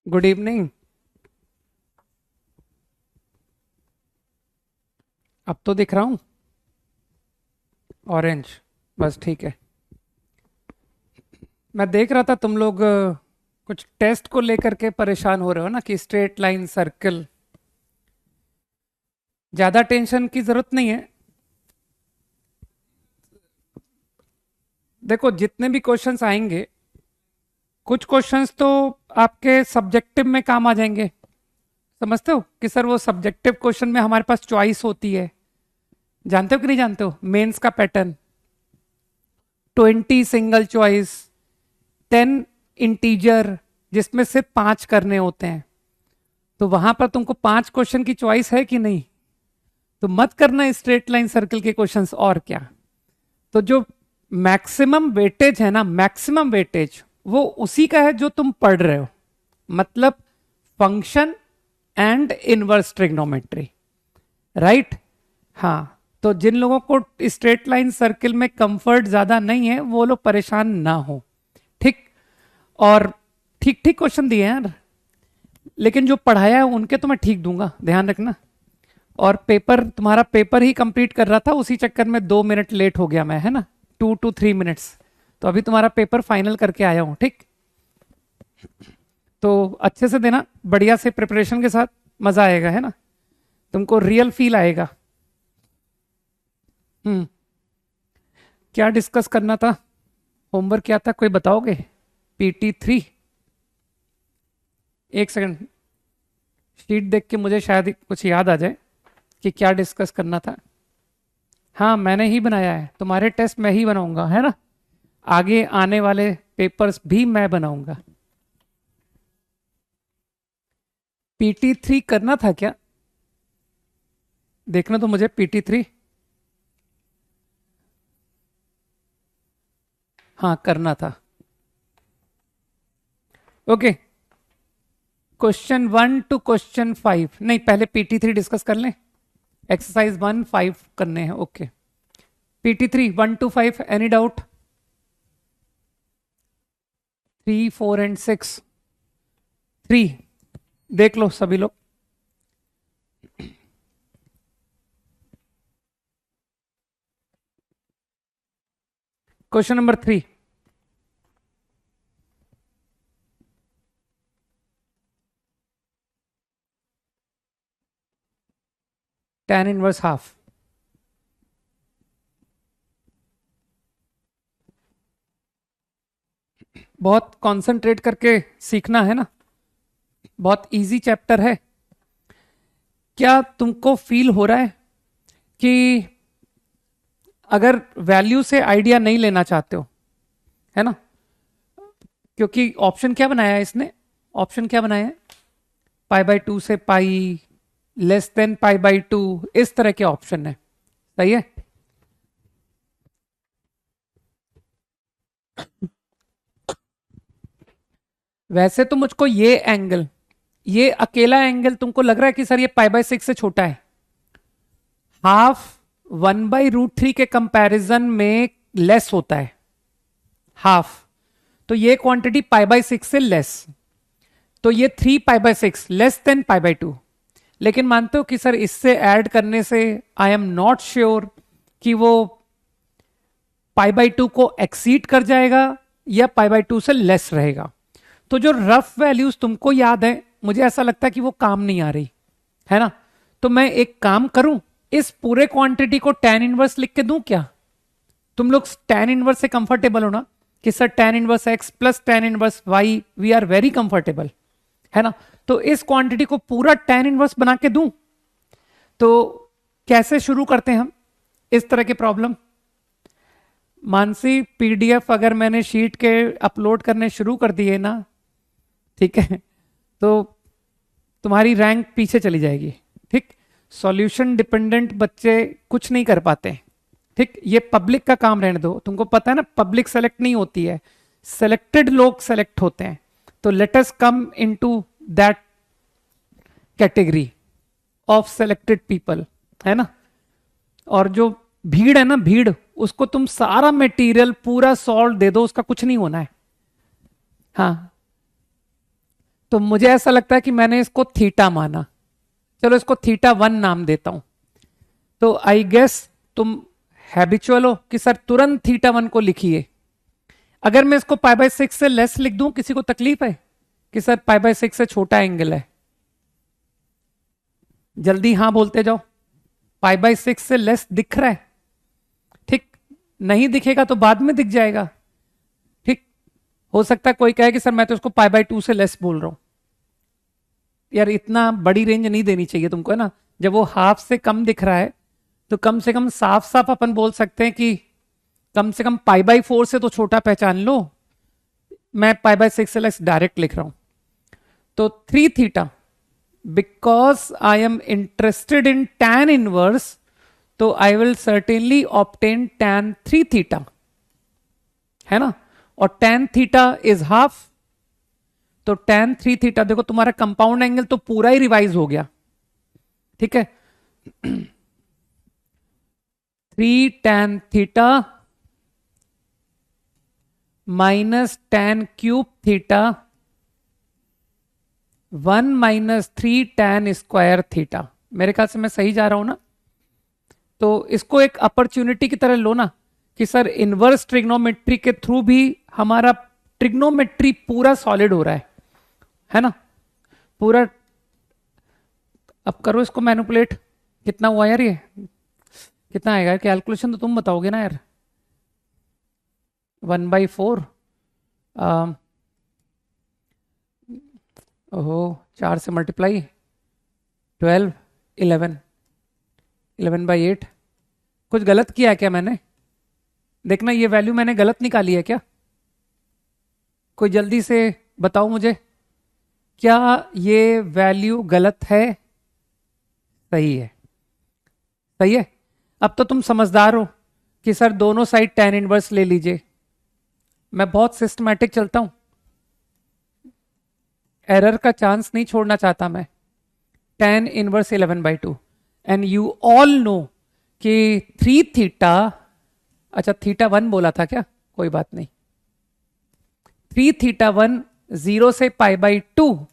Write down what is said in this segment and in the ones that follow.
Good evening. अब तो दिख रहा हूँ। ऑरेंज। बस ठीक है। मैं देख रहा था तुम लोग कुछ टेस्ट को लेकर के परेशान हो रहे हो ना कि स्ट्रेट लाइन सर्कल। ज्यादा टेंशन की जरूरत नहीं है। देखो जितने भी क्वेश्चंस आएंगे, कुछ क्वेश्चंस तो आपके सब्जेक्टिव में काम आ जाएंगे। समझते हो कि सर वो सब्जेक्टिव क्वेश्चन में हमारे पास चॉइस होती है। जानते हो कि नहीं जानते हो मेंस का पैटर्न? 20 सिंगल चॉइस, 10 इंटीजर, जिसमें सिर्फ 5 करने होते हैं। तो वहां पर तुमको 5 क्वेश्चन की चॉइस है कि नहीं? तो मत करना स्ट्रेट लाइन सर्कल के क्वेश्चंस। और क्या, तो जो मैक्सिमम वेटेज है ना, मैक्सिमम वेटेज वो उसी का है जो तुम पढ़ रहे हो। मतलब function and inverse trigonometry. Right. हाँ। तो जिन लोगों को स्ट्रेट लाइन सर्कल में कंफर्ट ज्यादा नहीं है वो लोग परेशान ना हो। ठीक। और ठीक ठीक क्वेश्चन दिए हैं यार, लेकिन जो पढ़ाया है उनके तो मैं ठीक दूंगा, ध्यान रखना। और पेपर, तुम्हारा पेपर ही कंप्लीट कर रहा था, उसी चक्कर में 2 मिनट लेट हो गया मैं, है ना। 2 to 3 मिनट्स। तो अभी तुम्हारा पेपर फाइनल करके आया हूं। ठीक। तो अच्छे से देना, बढ़िया से प्रिपरेशन के साथ। मजा आएगा, है ना। तुमको रियल फील आएगा। हम्म। क्या डिस्कस करना था? होमवर्क क्या था, कोई बताओगे? PT3। एक सेकंड, शीट देख के मुझे शायद कुछ याद आ जाए कि क्या डिस्कस करना था। हाँ, मैंने ही बनाया है, तुम्हारे टेस्ट मैं ही बनाऊंगा, है ना। आगे आने वाले पेपर्स भी मैं बनाऊंगा। PT3 करना था क्या? देखना तो मुझे PT3। हाँ, करना था। ओके। क्वेश्चन 1 to क्वेश्चन 5, नहीं पहले PT3 डिस्कस कर लें। एक्सरसाइज 1 5 करने हैं। Okay. PT3 1 to 5, any doubt? 3 4 and 6। 3 देख लो सभी लोग। Question number 3। tan 1/2। बहुत कंसंट्रेट करके सीखना है ना, बहुत इजी चैप्टर है। क्या तुमको फील हो रहा है कि अगर वैल्यू से आइडिया नहीं लेना चाहते हो, है ना, क्योंकि ऑप्शन क्या बनाया है इसने? ऑप्शन क्या बनाया है? π/2 से पाई, < π/2, इस तरह के ऑप्शन है। सही है। वैसे तो मुझको ये एंगल, ये अकेला एंगल तुमको लग रहा है कि सर ये π/6 से छोटा है। हाफ 1/√3 के कंपैरिजन में लेस होता है। हाफ। तो ये क्वांटिटी π/6 से लेस। तो ये 3 π/6 < π/2। लेकिन मानते हो कि सर इससे ऐड करने से आई एम नॉट श्योर कि वो π/2 को एक्सीड कर जाएगा या π/2 से लेस रहेगा। तो जो रफ वैल्यूज तुमको याद है, मुझे ऐसा लगता है कि वो काम नहीं आ रही, है ना। तो मैं एक काम करूं, इस पूरे क्वांटिटी को tan इनवर्स लिख के दूं क्या? तुम लोग tan इनवर्स से कंफर्टेबल हो ना, कि sir tan inverse x plus tan inverse y, we are very comfortable, है ना। तो इस क्वांटिटी को पूरा tan इनवर्स बना के दूं। तो कैसे शुरू करते हैं हम इस तरह के प्रॉब्लम? मानसी, PDF अगर मैंने शीट के अपलोड करने शुरू कर दिए ना, ठीक है, तो तुम्हारी रैंक पीछे चली जाएगी। ठीक। सॉल्यूशन डिपेंडेंट बच्चे कुछ नहीं कर पाते। ठीक। ये पब्लिक का काम रहने दो। तुमको पता है ना, पब्लिक सेलेक्ट नहीं होती है, सेलेक्टेड लोग सेलेक्ट होते हैं। तो let us come into that category of selected people, है ना। और जो भीड़ है ना, भीड़, उसको तुम सारा मटेरियल पूरा सॉल्व दे दो, उसका कुछ नहीं होना है। हाँ। तो मुझे ऐसा लगता है कि मैंने इसको थीटा माना, चलो इसको थीटा 1 नाम देता हूं। तो आई गेस तुम हैबिचुअल हो कि सर तुरंत थीटा 1 को लिखिए। अगर मैं इसको पाई बाय 6 से लेस लिख दूं, किसी को तकलीफ है कि सर पाई बाय 6 से छोटा एंगल है? जल्दी हाँ बोलते जाओ। पाई बाय 6 से लेस दिख रहा है? ठीक, नहीं दिखेगा तो बाद में दिख जाएगा। ठीक, हो सकता है कोई कहे कि सर मैं तो इसको पाई बाय 2 से लेस बोल रहा हूं। यार इतना बड़ी रेंज नहीं देनी चाहिए तुमको, है ना। जब वो हाफ से कम दिख रहा है तो कम से कम साफ साफ अपन बोल सकते हैं कि कम से कम पाई बाय 4 से तो छोटा पहचान लो। मैं पाई बाय 6 से लेस डायरेक्ट लिख रहा हूं। तो 3 theta, because I am interested in tan inverse, तो I will certainly obtain tan 3 theta, है ना। और tan थीटा इज हाफ, तो tan 3 थीटा, देखो तुम्हारा कंपाउंड एंगल तो पूरा ही रिवाइज हो गया। ठीक है, 3 tan theta minus tan cube theta 1 minus 3 tan square theta. मेरे ख्याल से मैं सही जा रहा हूं ना। तो इसको एक अपॉर्चुनिटी की तरह लो ना कि सर इनवर्स ट्रिग्नोमेट्री के थ्रू भी हमारा ट्रिग्नोमेट्री पूरा सॉलिड हो रहा है ना पूरा। अब करो इसको मैनिपुलेट, कितना हुआ यार, ये कितना आएगा? कैलकुलेशन तो तुम बताओगे ना यार। 1/4, ओहो 4 से मल्टीप्लाई, 12, 11/8। कुछ गलत किया है क्या मैंने? देखना ये वैल्यू मैंने गलत निकाली है क्या? कोई जल्दी से बताओ मुझे, क्या ये वैल्यू गलत है? सही है, सही है। अब तो तुम समझदार हो कि सर दोनों साइड tan इनवर्स ले लीजिए। मैं बहुत सिस्टमैटिक चलता हूं, एरर का चांस नहीं छोड़ना चाहता मैं। tan inverse 11/2 and you all know कि 3 थीटा, अच्छा थीटा 1 बोला था क्या? कोई बात नहीं। 3 थीटा 1 0 से पाई by 2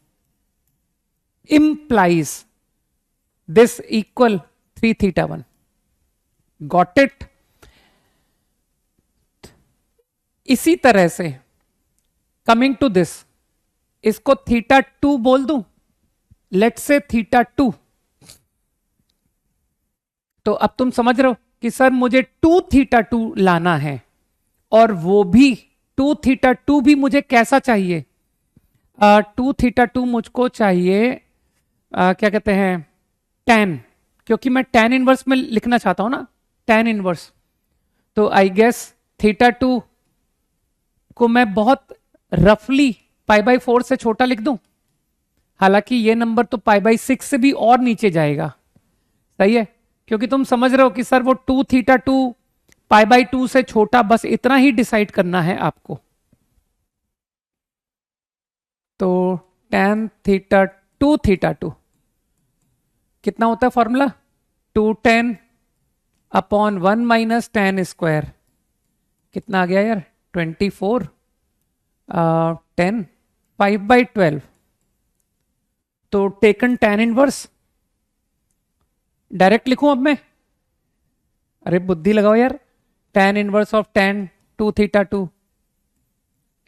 implies this equal 3 theta 1. Got it? इसी तरह से कमिंग टू दिस, इसको थीटा 2 बोल दूं, लेट से थीटा 2। तो अब तुम समझ रहे हो कि सर मुझे 2 थीटा 2 लाना है, और वो भी 2 थीटा 2 भी मुझे कैसा चाहिए? 2 थीटा 2 मुझको चाहिए क्या कहते हैं, tan, क्योंकि मैं tan इनवर्स में लिखना चाहता हूं ना, tan इनवर्स। तो आई गेस थीटा 2 को मैं बहुत रफली पाई बाई 4 से छोटा लिख दूं। हालांकि ये नंबर तो पाई बाई 6 से भी और नीचे जाएगा। सही है, क्योंकि तुम समझ रहे हो कि सर वो 2 थीटा 2 पाई बाई 2 से छोटा, बस इतना ही डिसाइड करना है आपको। तो tan थीटा 2 थीटा 2 कितना होता है formula? 2 tan upon 1 minus tan square. कितना आ गया यार? 24 10 5/12। तो टेकन tan इनवर्स, डायरेक्ट लिखूं अब मैं? अरे बुद्धि लगाओ यार। tan inverse of tan 2 theta 2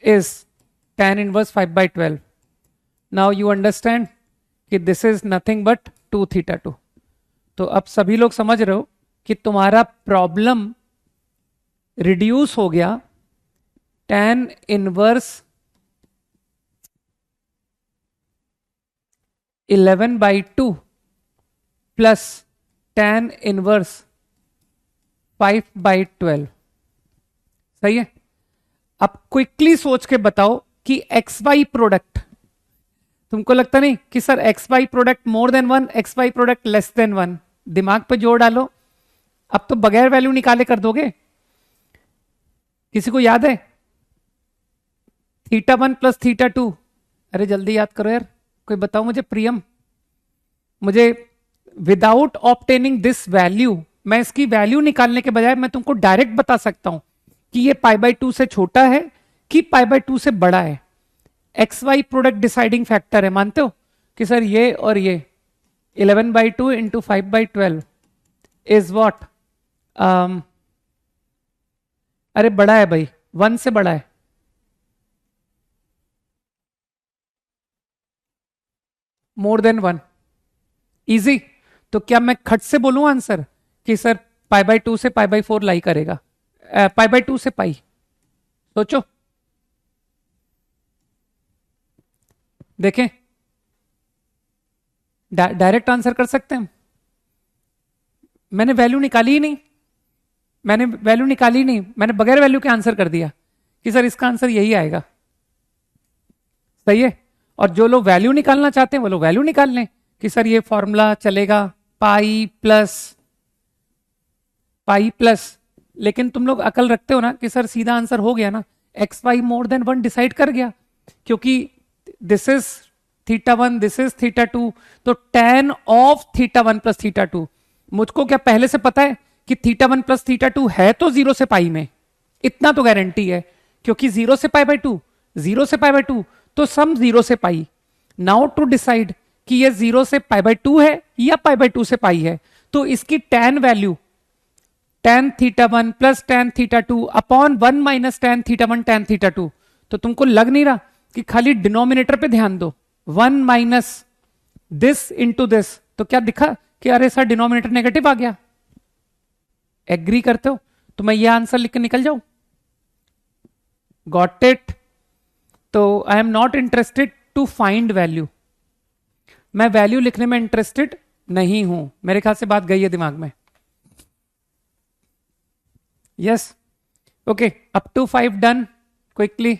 is tan inverse 5/12। Now you understand कि this is nothing but 2 theta 2। तो अब सभी लोग समझ रहे हो कि तुम्हारा प्रॉब्लम रिड्यूस हो गया tan inverse 11/2 plus tan inverse 5/12। सही है। अब क्विकली सोच के बताओ कि एक्स वाई प्रोडक्ट, तुमको लगता नहीं कि sir x y product more than 1, x y product less than 1? दिमाग पे जोर डालो। अब तो बगैर वैल्यू निकाले कर दोगे। किसी को याद है? थीटा 1 प्लस थीटा 2, अरे जल्दी याद करो यार, कोई बताओ मुझे। प्रियम, मुझे विदाउट ऑब्टेनिंग दिस वैल्यू, मैं इसकी वैल्यू निकालने के बजाय मैं तुमको डायरेक्ट बता सकता हूं कि ये पाई बाई 2 से छोटा है कि पाई बाई 2 से बड़ा है। X y product deciding factor है, मानते हो कि सर ये और ये 11/2 इंटू 5/12 इज वॉट, अरे बड़ा है भाई, 1 से बड़ा है, मोर देन 1, इजी। तो क्या मैं खट से बोलूं आंसर कि सर π/2 से π/4 लाई करेगा, π/2 से पाई, सोचो, देखें, डायरेक्ट आंसर कर सकते हैं। मैंने वैल्यू निकाली ही नहीं, मैंने बगैर वैल्यू के आंसर कर दिया कि सर इसका आंसर यही आएगा, सही है। और जो लोग वैल्यू निकालना चाहते हैं वो लोग वैल्यू निकाल लें कि सर ये फॉर्मूला चलेगा पाई प्लस, लेकिन तुम लोग अकल रखते हो ना कि सर सीधा आंसर हो गया ना, x y more than 1 decide कर गया, क्योंकि दिस इज θ1, दिस इज θ2, तो tan ऑफ θ1 प्लस θ2, मुझको क्या पहले से पता है कि θ1 प्लस θ2 है तो 0 से पाई में, इतना तो गारंटी है, क्योंकि 0 से π/2, 0 से π/2 तो सम 0 से पाई। नाउ टू डिसाइड कि ये 0 से π/2 है या π/2 से पाई है, तो इसकी tan value tan θ1 plus tan θ2 upon 1 minus tan θ1 tan θ2, तो तुमको लग नहीं रहा कि खाली डिनोमिनेटर पे ध्यान दो, 1 माइनस दिस इंटू दिस, तो क्या दिखा कि अरे सर डिनोमिनेटर नेगेटिव आ गया, एग्री करते हो? तो मैं ये आंसर लिख के निकल जाऊं, गॉट इट? तो I am not interested to find value, मैं वैल्यू लिखने में इंटरेस्टेड नहीं हूं, मेरे ख्याल से बात गई है दिमाग में। Yes, okay, up to 5 done, quickly,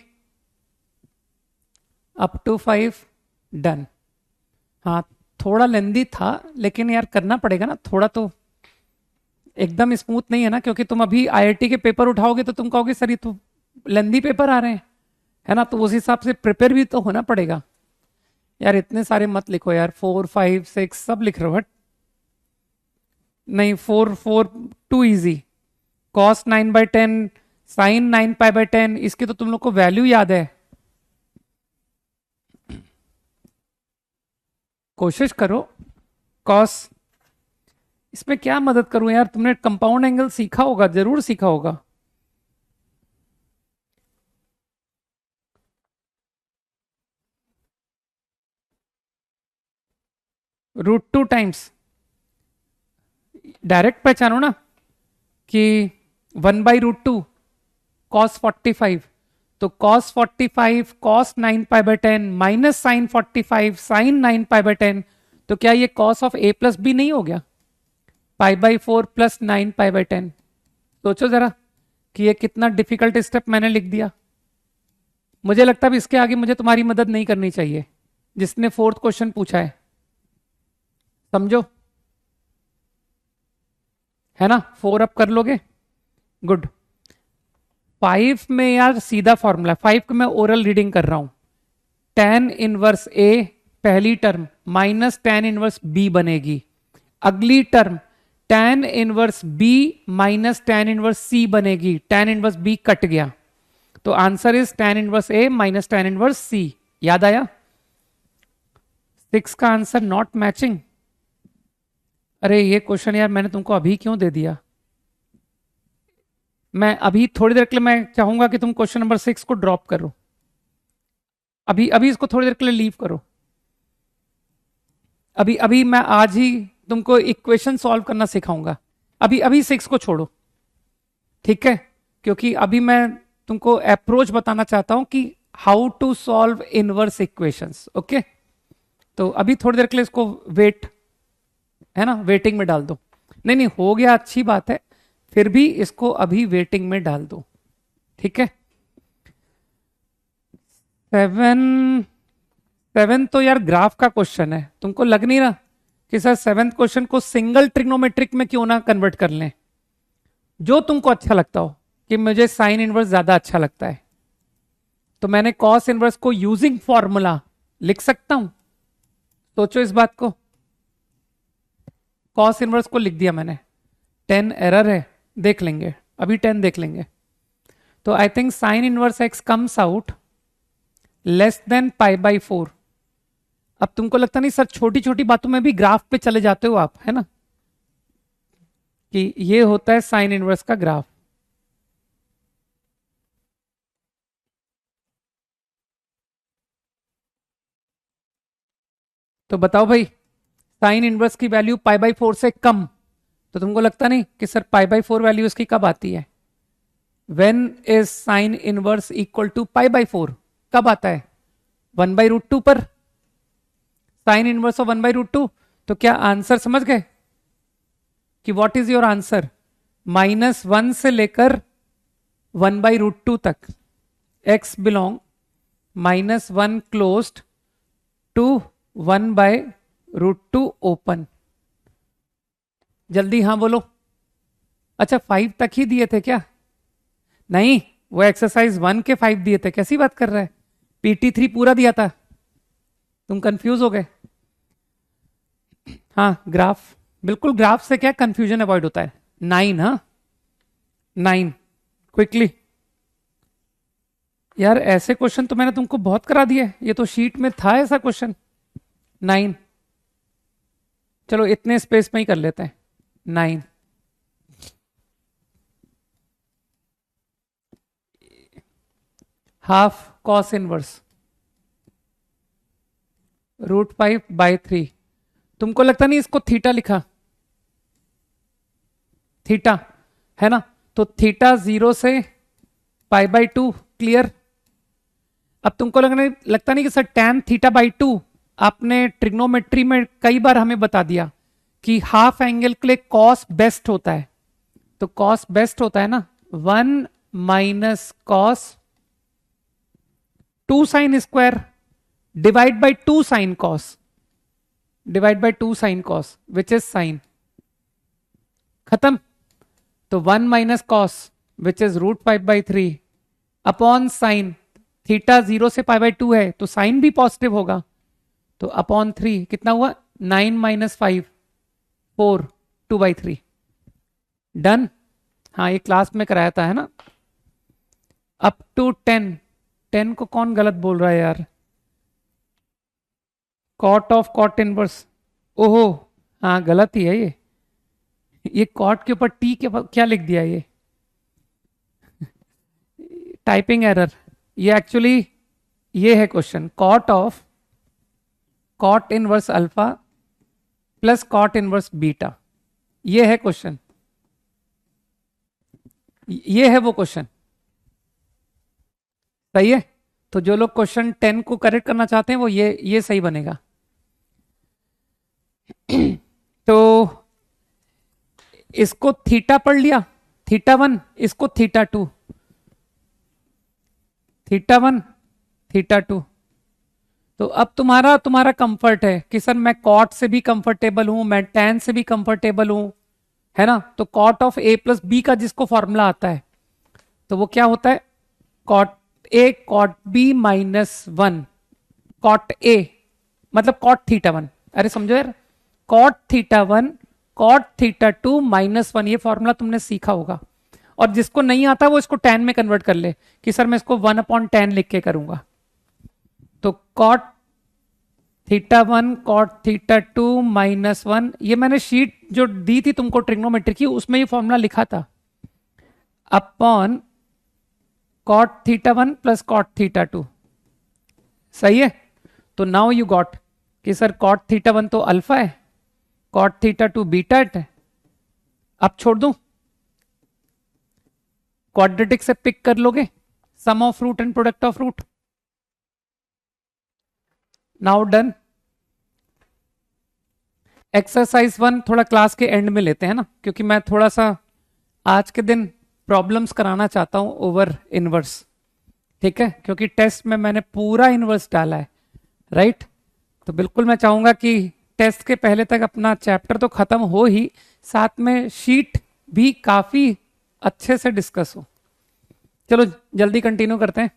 up to 5 done. हाँ, थोड़ा लेंदी था, लेकिन यार करना पड़ेगा ना, थोड़ा तो एकदम स्मूथ नहीं है ना, क्योंकि तुम अभी आईआईटी के पेपर उठाओगे तो तुम कहोगे सर ये तो लेंदी पेपर आ रहे हैं, है ना, तो उस हिसाब से प्रिपेयर भी तो होना पड़ेगा। यार इतने सारे मत लिखो यार, 4 5 6 सब लिख रहे हो, बट नहीं, 4 टू इजी, cos 9/10 sin 9π/10, इसकी तो तुम लोग को वैल्यू याद है, कोशिश करो। cos, इसमें क्या मदद करूं यार, तुमने कंपाउंड एंगल सीखा होगा, जरूर सीखा होगा। √2 टाइम्स, डायरेक्ट पहचानो ना कि 1/√2 cos 45, तो cos 45 cos 9π/10 minus sine 45 sine 9π/10, तो क्या ये cos of a plus b नहीं हो गया, π/4 प्लस 9π/10? सोचो जरा कि ये कितना डिफिकल्ट स्टेप मैंने लिख दिया। मुझे लगता है इसके आगे मुझे तुम्हारी मदद नहीं करनी चाहिए, जिसने 4th क्वेश्चन पूछा है, समझो, है ना, 4 अप कर लोगे, गुड। 5 में यार सीधा फॉर्मूला, 5 को मैं ओरल रीडिंग कर रहा हूं, tan इनवर्स a पहली term minus tan inverse b बनेगी, अगली term tan inverse b minus tan inverse c बनेगी, tan इनवर्स b कट गया, तो answer is tan inverse a minus tan inverse c। याद आया? 6 का आंसर नॉट मैचिंग, अरे ये क्वेश्चन यार मैंने तुमको अभी क्यों दे दिया, मैं अभी थोड़ी देर के लिए मैं चाहूंगा कि तुम क्वेश्चन नंबर 6 को ड्रॉप करो, अभी अभी इसको थोड़ी देर के लिए लीव करो, अभी अभी मैं आज ही तुमको इक्वेशन सॉल्व करना सिखाऊंगा, अभी अभी 6 को छोड़ो, ठीक है, क्योंकि अभी मैं तुमको अप्रोच बताना चाहता हूं कि how to solve inverse equations, okay. तो अभी थोड़ी देर के लिए इसको वेट, है ना, वेटिंग में डाल दो, नहीं नहीं हो गया, अच्छी बात है, फिर भी इसको अभी वेटिंग में डाल दो, ठीक है। 7 तो यार ग्राफ का क्वेश्चन है, तुमको लग नहीं रहा कि सर 7th क्वेश्चन को सिंगल ट्रिग्नोमेट्रिक में क्यों ना कन्वर्ट कर लें, जो तुमको अच्छा लगता हो, कि मुझे साइन इनवर्स ज्यादा अच्छा लगता है, तो मैंने कॉस इनवर्स को यूजिंग फॉर्मूला लिख सकता हूं, सोचो इस बात को, कॉस इनवर्स को लिख दिया मैंने, 10 एरर है, देख लेंगे अभी, 10 देख लेंगे, तो I think sign inverse x comes out less than pi by 4। अब तुमको लगता नहीं सर छोटी छोटी बातों में भी ग्राफ पे चले जाते हो आप, है ना, कि ये होता है साइन इनवर्स का ग्राफ। तो बताओ भाई, साइन इनवर्स की वैल्यू पाई बाई 4 से कम, तो तुमको लगता नहीं कि सर पाई बाई 4 वैल्यू इसकी कब आती है? When is sine inverse equal to pi by 4? कब आता है? 1/√2 पर। Sine inverse of 1/√2। तो क्या आंसर समझ गए कि व्हाट इज योर आंसर? -1 से लेकर 1/√2 तक, x belong -1 closed to 1/√2 open. जल्दी हाँ बोलो। अच्छा 5 तक ही दिए थे क्या? नहीं, वो एक्सरसाइज 1 के 5 दिए थे। कैसी बात कर रहा है? PT3 पूरा दिया था। तुम कंफ्यूज हो गए। हाँ ग्राफ, बिल्कुल ग्राफ से क्या कंफ्यूजन अवॉइड होता है। 9, हाँ 9 क्विकली। यार ऐसे क्वेश्चन तो मैंने तुमको बहुत करा दिए, ये तो शीट में था ऐसा क्वेश्चन। 9, चलो इतने स्पेस में ही कर लेते हैं। 9, हाफ कॉस इनवर्स √5/3। तुमको लगता नहीं इसको थीटा लिखा? थीटा है ना, तो थीटा 0 से π/2 क्लियर। अब तुमको लगता नहीं कि सर tan θ/2, आपने ट्रिग्नोमेट्री में कई बार हमें बता दिया कि हाफ एंगल के लिए कॉस बेस्ट होता है। तो कॉस बेस्ट होता है ना 1 minus cos 2 sine square divide by 2 sine cos, divide by 2 sine cos which is sine. खत्म। तो 1 minus cos which is √5/3 upon sine. Theta 0 से π/2 है तो साइन भी पॉजिटिव होगा, तो अपॉन 3 कितना हुआ? 9 - 5 4 2/3। डन। हाँ ये क्लास में कराया था, है ना। Up to 10। 10 को कौन गलत बोल रहा है यार? Cot of cot inverse. ओहो हाँ गलत ही है ये कॉट के ऊपर टी के क्या लिख दिया ये? Typing error. ये एक्चुअली ये है question, cot of cot inverse alpha plus cot inverse beta. ये है क्वेश्चन, ये है वो क्वेश्चन। सही है। तो जो लोग क्वेश्चन 10 को करेक्ट करना चाहते हैं वो ये सही बनेगा। तो इसको थीटा पढ़ लिया, θ1, इसको θ2, θ1 θ2। तो अब तुम्हारा कंफर्ट है कि सर मैं कॉट से भी कंफर्टेबल हूं, मैं टैन से भी कंफर्टेबल हूं, है ना। तो cot of A plus B का जिसको फॉर्मूला आता है तो वो क्या होता है? Cot A cot B -1 cot A मतलब कॉट θ1। अरे समझो यार, कॉट θ1 कॉट θ2 -1, ये फॉर्मूला तुमने सीखा होगा। और जिसको नहीं आता वो इसको टैन में कन्वर्ट कर ले कि सर मैं इसको 1/10 लिख के करूंगा। तो कॉट θ1 कॉट θ2 -1, ये मैंने शीट जो दी थी तुमको ट्रिग्नोमेट्री की उसमें ये फॉर्मूला लिखा था, अपॉन कॉट θ1 प्लस कॉट θ2। सही है। तो नाउ यू गॉट कि सर कॉट θ1 तो अल्फा है, कॉट θ2 बीटा है। अब छोड़ दूं, क्वाड्रेटिक से पिक कर लोगे sum of root and product of root. Now done. Exercise 1 थोड़ा क्लास के एंड में लेते हैं ना, क्योंकि मैं थोड़ा सा आज के दिन प्रॉब्लम्स कराना चाहता हूं ओवर इनवर्स। ठीक है, क्योंकि टेस्ट में मैंने पूरा इनवर्स डाला है, राइट। तो बिल्कुल मैं चाहूंगा कि टेस्ट के पहले तक अपना चैप्टर तो खत्म हो ही, साथ में शीट भी काफी अच्छे से डिस्कस हो। चलो जल्दी कंटिन्यू करते हैं।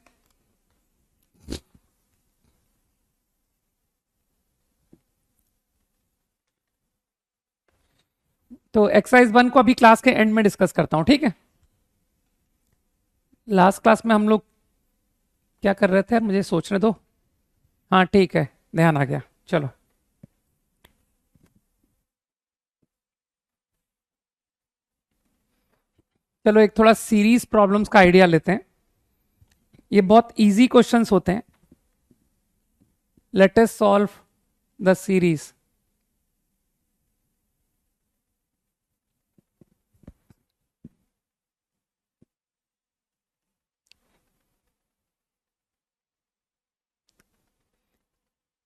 तो एक्सरसाइज 1 को अभी क्लास के एंड में डिस्कस करता हूं, ठीक है। लास्ट क्लास में हम लोग क्या कर रहे थे, मुझे सोचने दो। हाँ ठीक है, ध्यान आ गया। चलो चलो एक थोड़ा सीरीज प्रॉब्लम्स का आइडिया लेते हैं। ये बहुत इजी क्वेश्चंस होते हैं। Let us solve the series.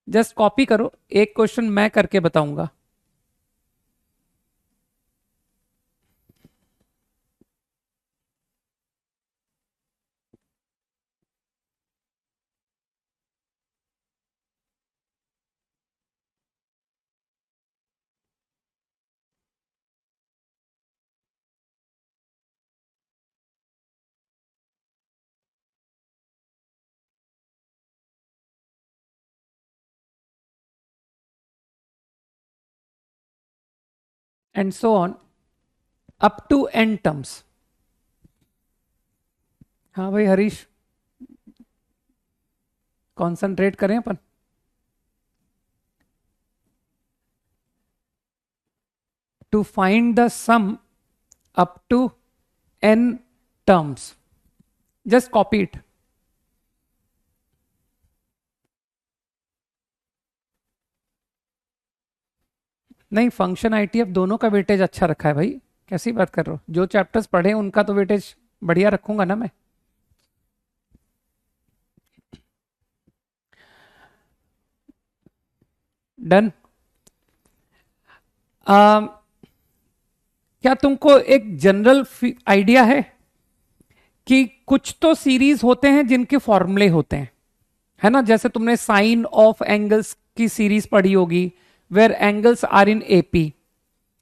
Just copy करो, एक क्वेश्चन मैं करके बताऊंगा। And so on up to n terms. हाँ भाई हरीश, कॉन्सेंट्रेट करें अपन। To find the sum up to n terms, just copy it। नहीं, फंक्शन आईटीएफ दोनों का वेटेज अच्छा रखा है भाई, कैसी बात कर रहे हो? जो चैप्टर्स पढ़े उनका तो वेटेज बढ़िया रखूंगा ना मैं। डन। क्या तुमको एक जनरल आइडिया है कि कुछ तो सीरीज होते हैं जिनके फॉर्मूले होते हैं, है ना? जैसे तुमने साइन ऑफ एंगल्स की सीरीज पढ़ी होगी, where angles are in AP,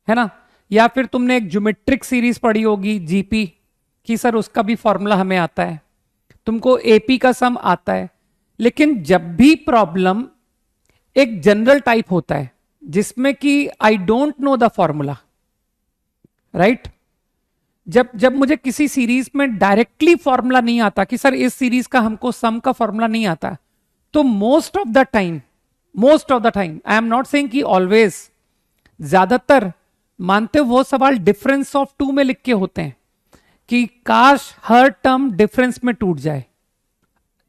है ना? या फिर तुमने एक ज्योमेट्रिक सीरीज पढ़ी होगी जीपी की, सर उसका भी फॉर्मूला हमें आता है, तुमको एपी का सम आता है। लेकिन जब भी प्रॉब्लम एक जनरल टाइप होता है जिसमें कि I don't know the formula, right? जब जब मुझे किसी सीरीज में डायरेक्टली फॉर्मूला नहीं आता कि सर इस सीरीज का हमको सम का फॉर्मूला नहीं आता, तो most of the time, I am not saying कि ऑलवेज, ज्यादातर मानते हो वो सवाल डिफरेंस ऑफ टू में लिख के होते हैं कि काश हर टर्म डिफरेंस में टूट जाए,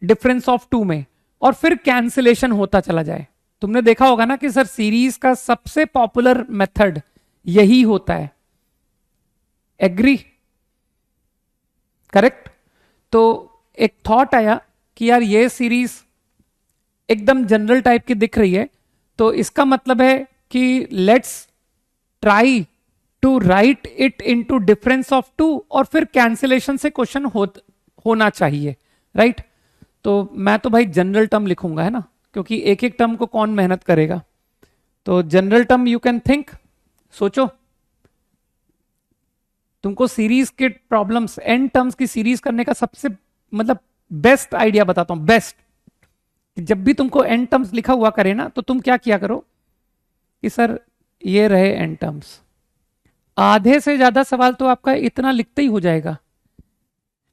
डिफरेंस ऑफ टू में, और फिर कैंसिलेशन होता चला जाए। तुमने देखा होगा ना कि सर सीरीज का सबसे पॉपुलर मेथड यही होता है। एग्री? करेक्ट? तो एक थॉट आया कि यार ये सीरीज एकदम जनरल टाइप की दिख रही है, तो इसका मतलब है कि let's try to write it into difference of two, और फिर कैंसिलेशन से क्वेश्चन होना चाहिए, राइट? तो मैं तो भाई जनरल टर्म लिखूंगा, है ना, क्योंकि एक एक टर्म को कौन मेहनत करेगा। तो general term you can think, सोचो। तुमको सीरीज के प्रॉब्लम्स, एन टर्म्स की सीरीज करने का सबसे मतलब बेस्ट आइडिया बताता हूं, बेस्ट। जब भी तुमको एन टर्म्स लिखा हुआ करे ना, तो तुम क्या किया करो कि सर ये रहे एन टर्म्स, आधे से ज्यादा सवाल तो आपका इतना लिखते ही हो जाएगा,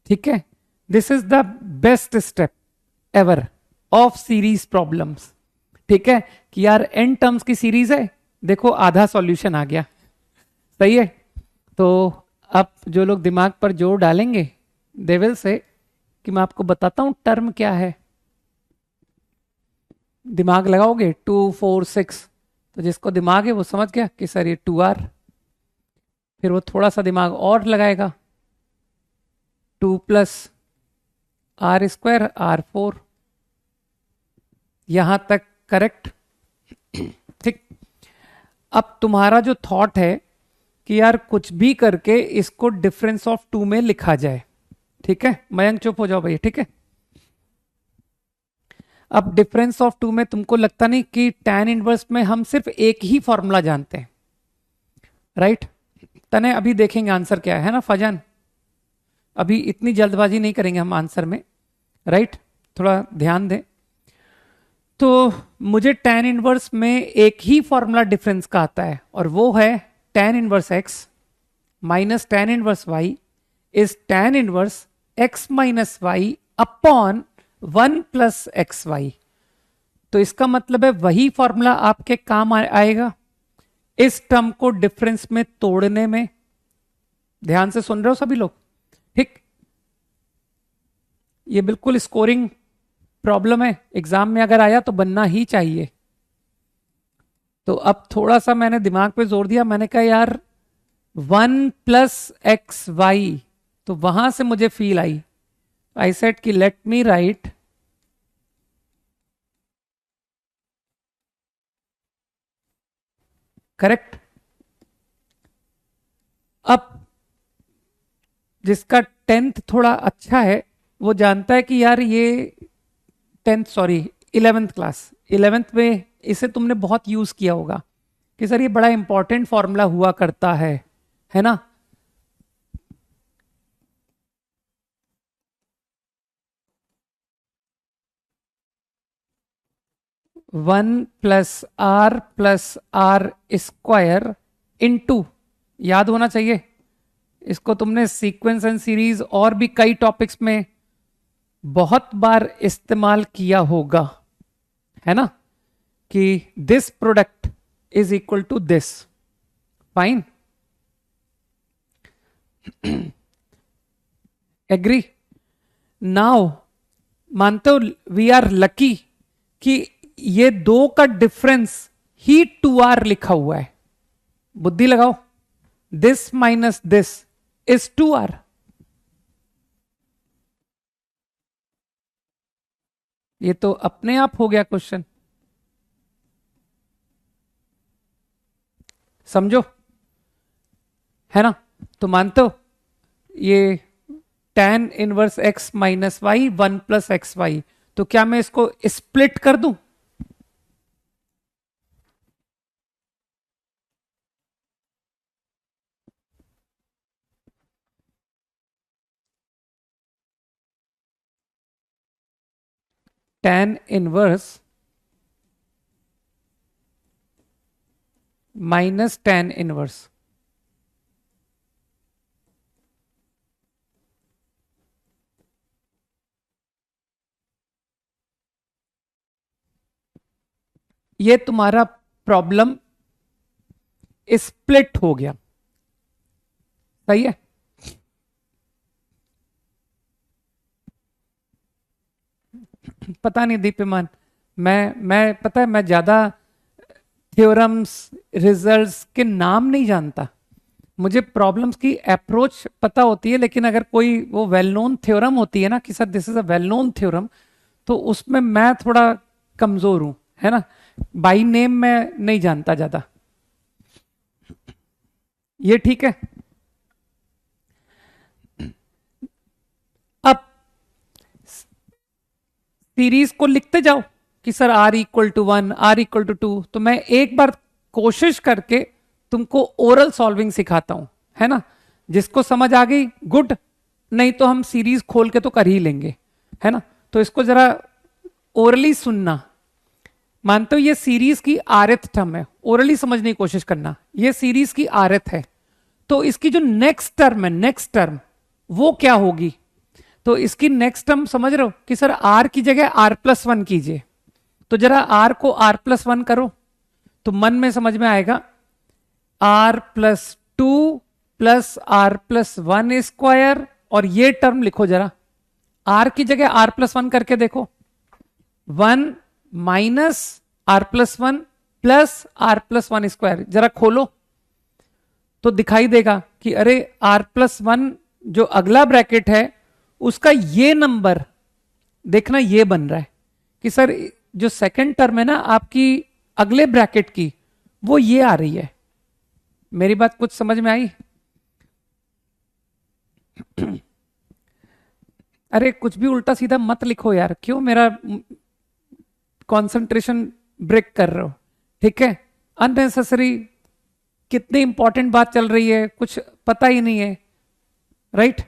ठीक है? This is the best step ever of series problems, ठीक है? कि यार एन टर्म्स की सीरीज है, देखो आधा सॉल्यूशन आ गया, सही है? तो अब जो लोग दिमाग पर जोर डालेंगे, दे विल से कि मैं आपको बताता हूं टर्म क्या है। दिमाग लगाओगे 2 4 6, तो जिसको दिमाग है वो समझ गया कि सर ये 2r, फिर वो थोड़ा सा दिमाग और लगाएगा, 2 प्लस r स्क्वायर r4, यहां तक करेक्ट? ठीक। अब तुम्हारा जो थॉट है कि यार कुछ भी करके इसको डिफरेंस ऑफ टू में लिखा जाए, ठीक है? मयंक चुप हो जाओ भैया, ठीक है? अब डिफरेंस ऑफ टू में तुमको लगता नहीं कि tan इनवर्स में हम सिर्फ एक ही फॉर्मूला जानते हैं, राइट? तने अभी देखेंगे आंसर क्या है ना फजान, अभी इतनी जल्दबाजी नहीं करेंगे हम आंसर में, राइट? थोड़ा ध्यान दें। तो मुझे tan इनवर्स में एक ही फॉर्मूला डिफरेंस का आता है, और वो है tan inverse x minus tan inverse y is tan inverse x minus y upon 1 plus x y. तो इसका मतलब है वही फॉर्मूला आपके काम आएगा इस टर्म को डिफरेंस में तोड़ने में। ध्यान से सुन रहे हो सभी लोग? ठीक, ये बिल्कुल स्कोरिंग प्रॉब्लम है, एग्जाम में अगर आया तो बनना ही चाहिए। तो अब थोड़ा सा मैंने दिमाग पे जोर दिया, मैंने कहा यार 1+xy, तो वहां से मुझे फील आई, आई सेड कि लेट मी राइट करेक्ट। अब जिसका 10th थोड़ा अच्छा है वो जानता है कि यार ये 11th क्लास 11th में इसे तुमने बहुत यूज किया होगा कि सर ये बड़ा इंपॉर्टेंट फॉर्मूला हुआ करता है ना। One plus r square into, याद होना चाहिए इसको, तुमने सीक्वेंस एंड सीरीज और भी कई टॉपिक्स में बहुत बार इस्तेमाल किया होगा, है ना, कि this product is equal to this. Fine, agree? Now मानते हो वी आर लकी कि ये दो का डिफरेंस ही 2r लिखा हुआ है। बुद्धि लगाओ, this minus this is 2r। ये तो अपने आप हो गया क्वेश्चन, समझो, है ना। तो मानते हो ये tan inverse x minus y 1+xy, तो क्या मैं इसको स्प्लिट कर दूं? tan inverse minus tan inverse, ये तुम्हारा प्रॉब्लम स्प्लिट हो गया, सही है। पता नहीं दीप्यमान, मैं पता है मैं ज्यादा थ्योरम्स रिजल्ट्स के नाम नहीं जानता, मुझे प्रॉब्लम्स की अप्रोच पता होती है, लेकिन अगर कोई वो वेल नोन थ्योरम होती है ना कि sir this is a well known theorem, तो उसमें मैं थोड़ा कमजोर हूं, है ना। बाई नेम मैं नहीं जानता ज्यादा, ये ठीक है। अब सीरीज को लिखते जाओ कि सर r=1 r=2, तो मैं एक बार कोशिश करके तुमको ओरल सॉल्विंग सिखाता हूं, है ना। जिसको समझ आ गई गुड, नहीं तो हम सीरीज खोल के तो कर ही लेंगे, है ना। तो इसको जरा ओरली सुनना। मानते हो ये सीरीज की आरएथ टर्म है, ओरली समझने की कोशिश करना, ये सीरीज की आरएथ है, तो इसकी जो नेक्स्ट टर्म है, नेक्स्ट टर्म वो क्या होगी? तो इसकी नेक्स्ट टर्म समझ रहे हो कि सर r की जगह r+1 कीजिए, तो जरा r को r+1 करो, तो मन में समझ में आएगा r+2 प्लस r+1 स्क्वायर, और ये टर्म लिखो जरा, r की जगह r+1 करके देखो, 1 minus r+1 plus r+1 square, जरा खोलो तो दिखाई देगा कि अरे r+1 जो अगला ब्रैकेट है उसका ये नंबर देखना, ये बन रहा है कि सर जो सेकंड टर्म है ना आपकी अगले ब्रैकेट की, वो ये आ रही है। मेरी बात कुछ समझ में आई? अरे कुछ भी उल्टा सीधा मत लिखो यार, क्यों मेरा कंसंट्रेशन ब्रेक कर रहे हो? ठीक है, अननेसेसरी, कितनी इंपॉर्टेंट बात चल रही है, कुछ पता ही नहीं है, राइट।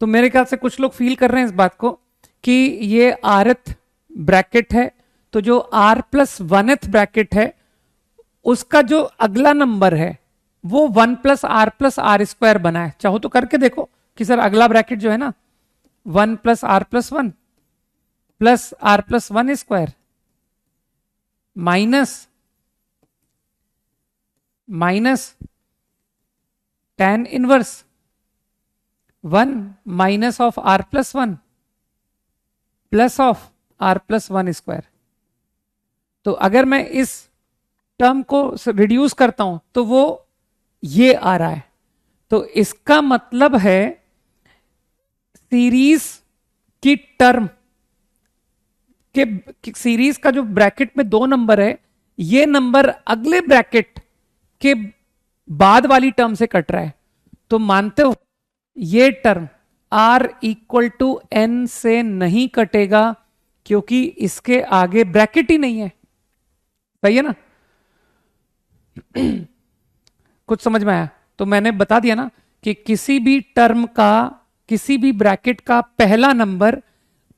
तो मेरे ख्याल से कुछ लोग फील कर रहे हैं इस बात को कि ये rth ब्रैकेट है, तो जो r+1th ब्रैकेट है उसका जो अगला नंबर है वो 1+r+r² बना है। चाहो तो करके देखो कि सर अगला ब्रैकेट जो है ना 1+r+1 plus r+1 square, minus tan inverse 1 minus of r plus 1 plus of r plus 1 square. तो अगर मैं इस टर्म को रिड्यूस करता हूं तो वो ये आ रहा है। तो इसका मतलब है सीरीज की टर्म के सीरीज का जो ब्रैकेट में 2 नंबर है, ये नंबर अगले ब्रैकेट के बाद वाली टर्म से कट रहा है। तो मानते हो ये term r equal to n से नहीं कटेगा, क्योंकि इसके आगे ब्रैकेट ही नहीं है। सही है ना? कुछ समझ में आया? तो मैंने बता दिया ना कि किसी भी टर्म का, किसी भी ब्रैकेट का पहला नंबर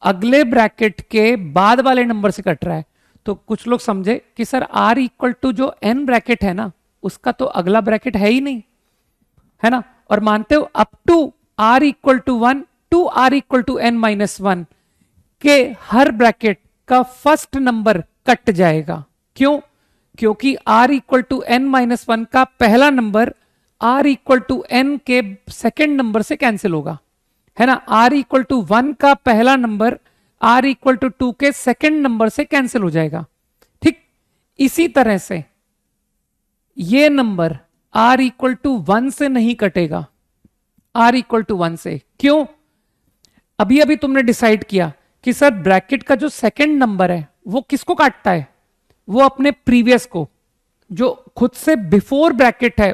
अगले ब्रैकेट के बाद वाले नंबर से कट रहा है। तो कुछ लोग समझे कि सर r इक्वल टू जो n ब्रैकेट है ना, उसका तो अगला ब्रैकेट है ही नहीं, है ना? और मानते हो up to r equal to 1 to r equal to n minus 1 के हर ब्रैकेट का फर्स्ट नंबर कट जाएगा। क्यों? क्योंकि r equal to n minus 1 का पहला number r equal to n के सेकेंड नंबर से कैंसिल होगा, है ना? r इक्वल टू 1 का पहला नंबर r इक्वल टू 2 के सेकेंड नंबर से कैंसिल हो जाएगा। ठीक इसी तरह से ये नंबर r इक्वल टू 1 से नहीं कटेगा, r इक्वल टू 1 से। क्यों? अभी अभी तुमने डिसाइड किया कि सर ब्रैकेट का जो सेकेंड नंबर है वो किसको काटता है? वो अपने प्रीवियस को, जो खुद से बिफोर ब्रैकेट है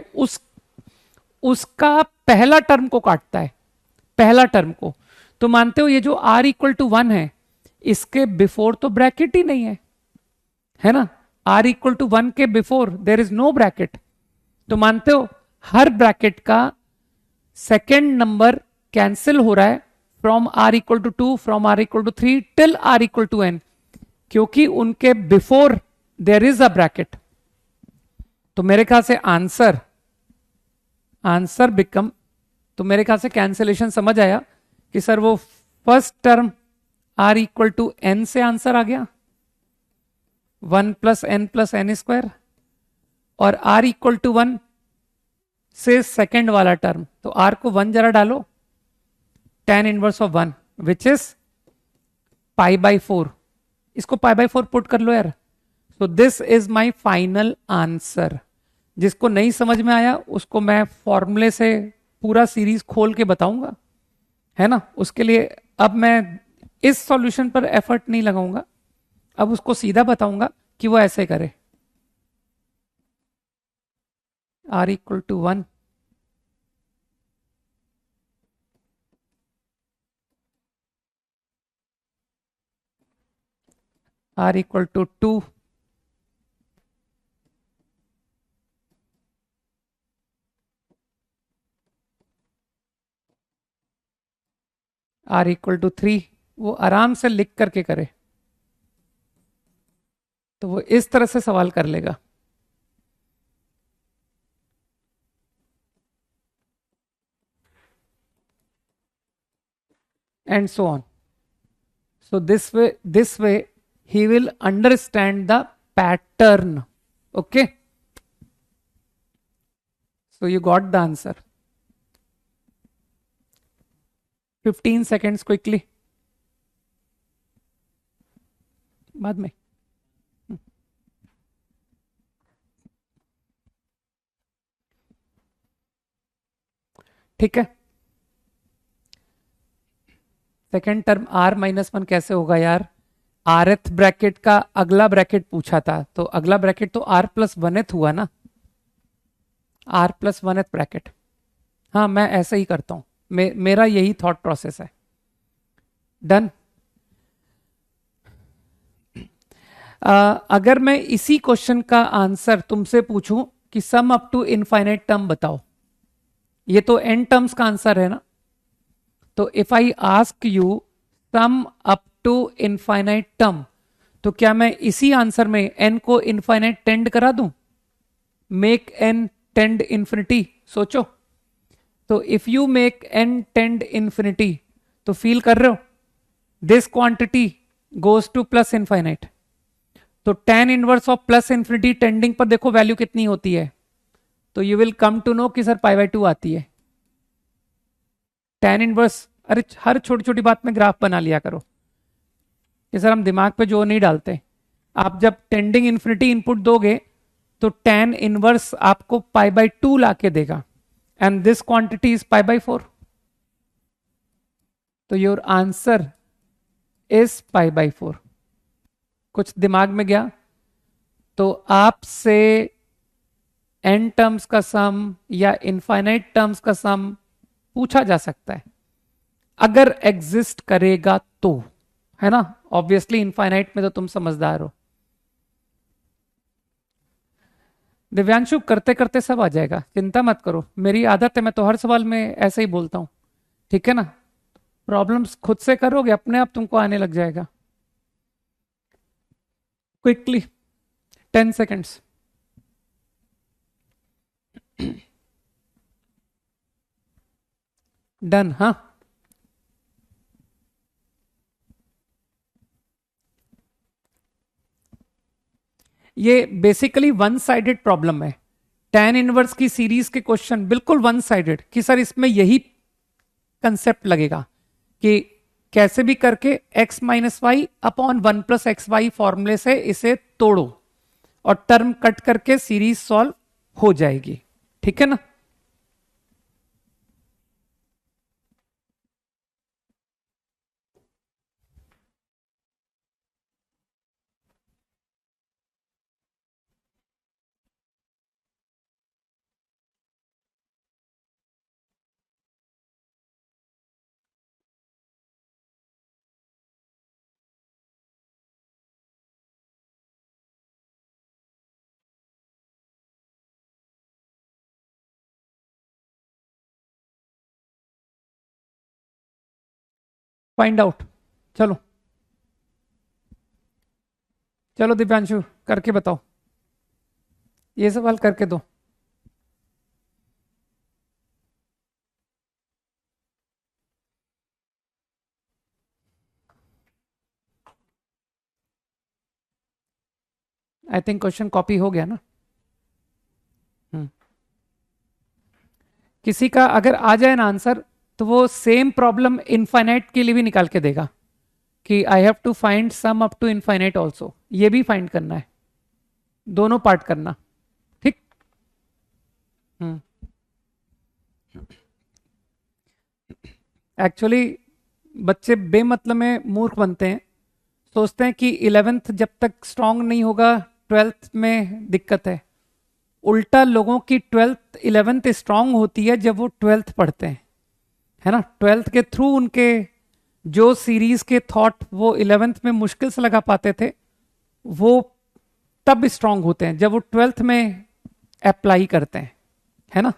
उसका पहला टर्म को काटता है, पहला टर्म को। तो मानते हो ये जो r इक्वल टू 1 है, इसके बिफोर तो ब्रैकेट ही नहीं है ना? r इक्वल टू 1 के before there is no bracket. तो मानते हो हर ब्रैकेट का सेकेंड नंबर कैंसिल हो रहा है from r equal to 2, from r equal to 3 till r equal to n, क्योंकि उनके before there is a bracket. तो मेरे ख्याल से आंसर बिकम, तो मेरे ख्याल से कैंसिलेशन समझ आया कि सर वो first term r equal to n से आंसर आ गया, 1 प्लस n स्क्वायर, और r इक्वल टू 1 से सेकेंड वाला टर्म। तो r को 1 जरा डालो, tan inverse of 1 which is pi by 4। इसको पाई बाई 4 पुट कर लो यार। सो this is my final answer. जिसको नहीं समझ में आया उसको मैं फॉर्मूले से पूरा सीरीज खोल के बताऊंगा, है ना? उसके लिए अब मैं इस सॉल्यूशन पर एफर्ट नहीं लगाऊंगा, अब उसको सीधा बताऊंगा कि वो ऐसे करे। r equal to 1, r equal to 2, r equal to 3। वो आराम से लिख करके करे तो वो इस तरह से सवाल कर लेगा। And so on. So this way he will understand the pattern. Okay, so you got the answer. 15 seconds quickly, बाद में। ठीक है, सेकेंड टर्म r माइनस 1 कैसे होगा यार? rth ब्रैकेट का अगला ब्रैकेट पूछा था, तो अगला ब्रैकेट तो r प्लस 1th हुआ ना, r प्लस 1th ब्रैकेट। हाँ, मैं ऐसे ही करता हूं, मेरा यही थॉट प्रोसेस है। डन। अगर मैं इसी क्वेश्चन का आंसर तुमसे पूछूं कि sum up to infinite term बताओ, ये तो n टर्म्स का आंसर है ना। तो if I ask you sum up to infinite term, तो क्या मैं इसी आंसर में n को इनफाइनाइट टेंड करा दूं? Make n tend infinity. सोचो, तो if you make n tend infinity, तो फील कर रहे हो this quantity goes to plus infinite. तो tan inverse of plus infinity tending पर देखो वैल्यू कितनी होती है, तो you will come to know कि सर π/2 आती है। tan इनवर्स, अरे हर छोटी छोटी बात में ग्राफ बना लिया करो कि सर हम दिमाग पे जोर नहीं डालते। आप जब टेंडिंग इंफिनिटी इनपुट दोगे तो tan इनवर्स आपको π/2 लाके देगा, एंड दिस क्वांटिटी इज π/4, तो योर आंसर इज π/4। कुछ दिमाग में गया? तो आपसे n टर्म्स का सम या इनफाइनाइट टर्म्स का सम पूछा जा सकता है, अगर एग्जिस्ट करेगा तो, है ना। ऑब्वियसली इनफाइनाइट में तो तुम समझदार हो। दिव्यांशु करते करते सब आ जाएगा, चिंता मत करो, मेरी आदत है, मैं तो हर सवाल में ऐसे ही बोलता हूं, ठीक है ना। प्रॉब्लम्स खुद से करोगे अपने आप तुमको आने लग जाएगा। Quickly 10 seconds. डन, हाँ। ये बेसिकली वन साइडेड प्रॉब्लम है। tan इनवर्स की सीरीज के क्वेश्चन बिल्कुल वन साइडेड, कि सर इसमें यही कंसेप्ट लगेगा कि कैसे भी करके x minus y upon 1+xy फॉर्मूले से इसे तोड़ो और टर्म कट करके सीरीज सॉल्व हो जाएगी, ठीक है ना। फाइंड आउट, चलो चलो दिव्यांशु करके बताओ, ये सवाल करके दो। आई थिंक क्वेश्चन कॉपी हो गया ना। किसी का अगर आ जाए ना आंसर, तो वो सेम प्रॉब्लम इनफाइनाइट के लिए भी निकाल के देगा कि I have to find sum up to infinite also, ये भी फाइंड करना है, दोनों पार्ट करना, ठीक। एक्चुअली बच्चे बेमतलब में मूर्ख बनते हैं, सोचते हैं कि 11th जब तक स्ट्रांग नहीं होगा 12th में दिक्कत है। उल्टा लोगों की 12th 11th स्ट्रांग होती है जब वो 12th पढ़ते हैं, है ना। 12th के थ्रू उनके जो सीरीज के थॉट वो 11th में मुश्किल से लगा पाते थे, वो तब स्ट्रांग होते हैं जब वो 12th में अप्लाई करते हैं, है ना।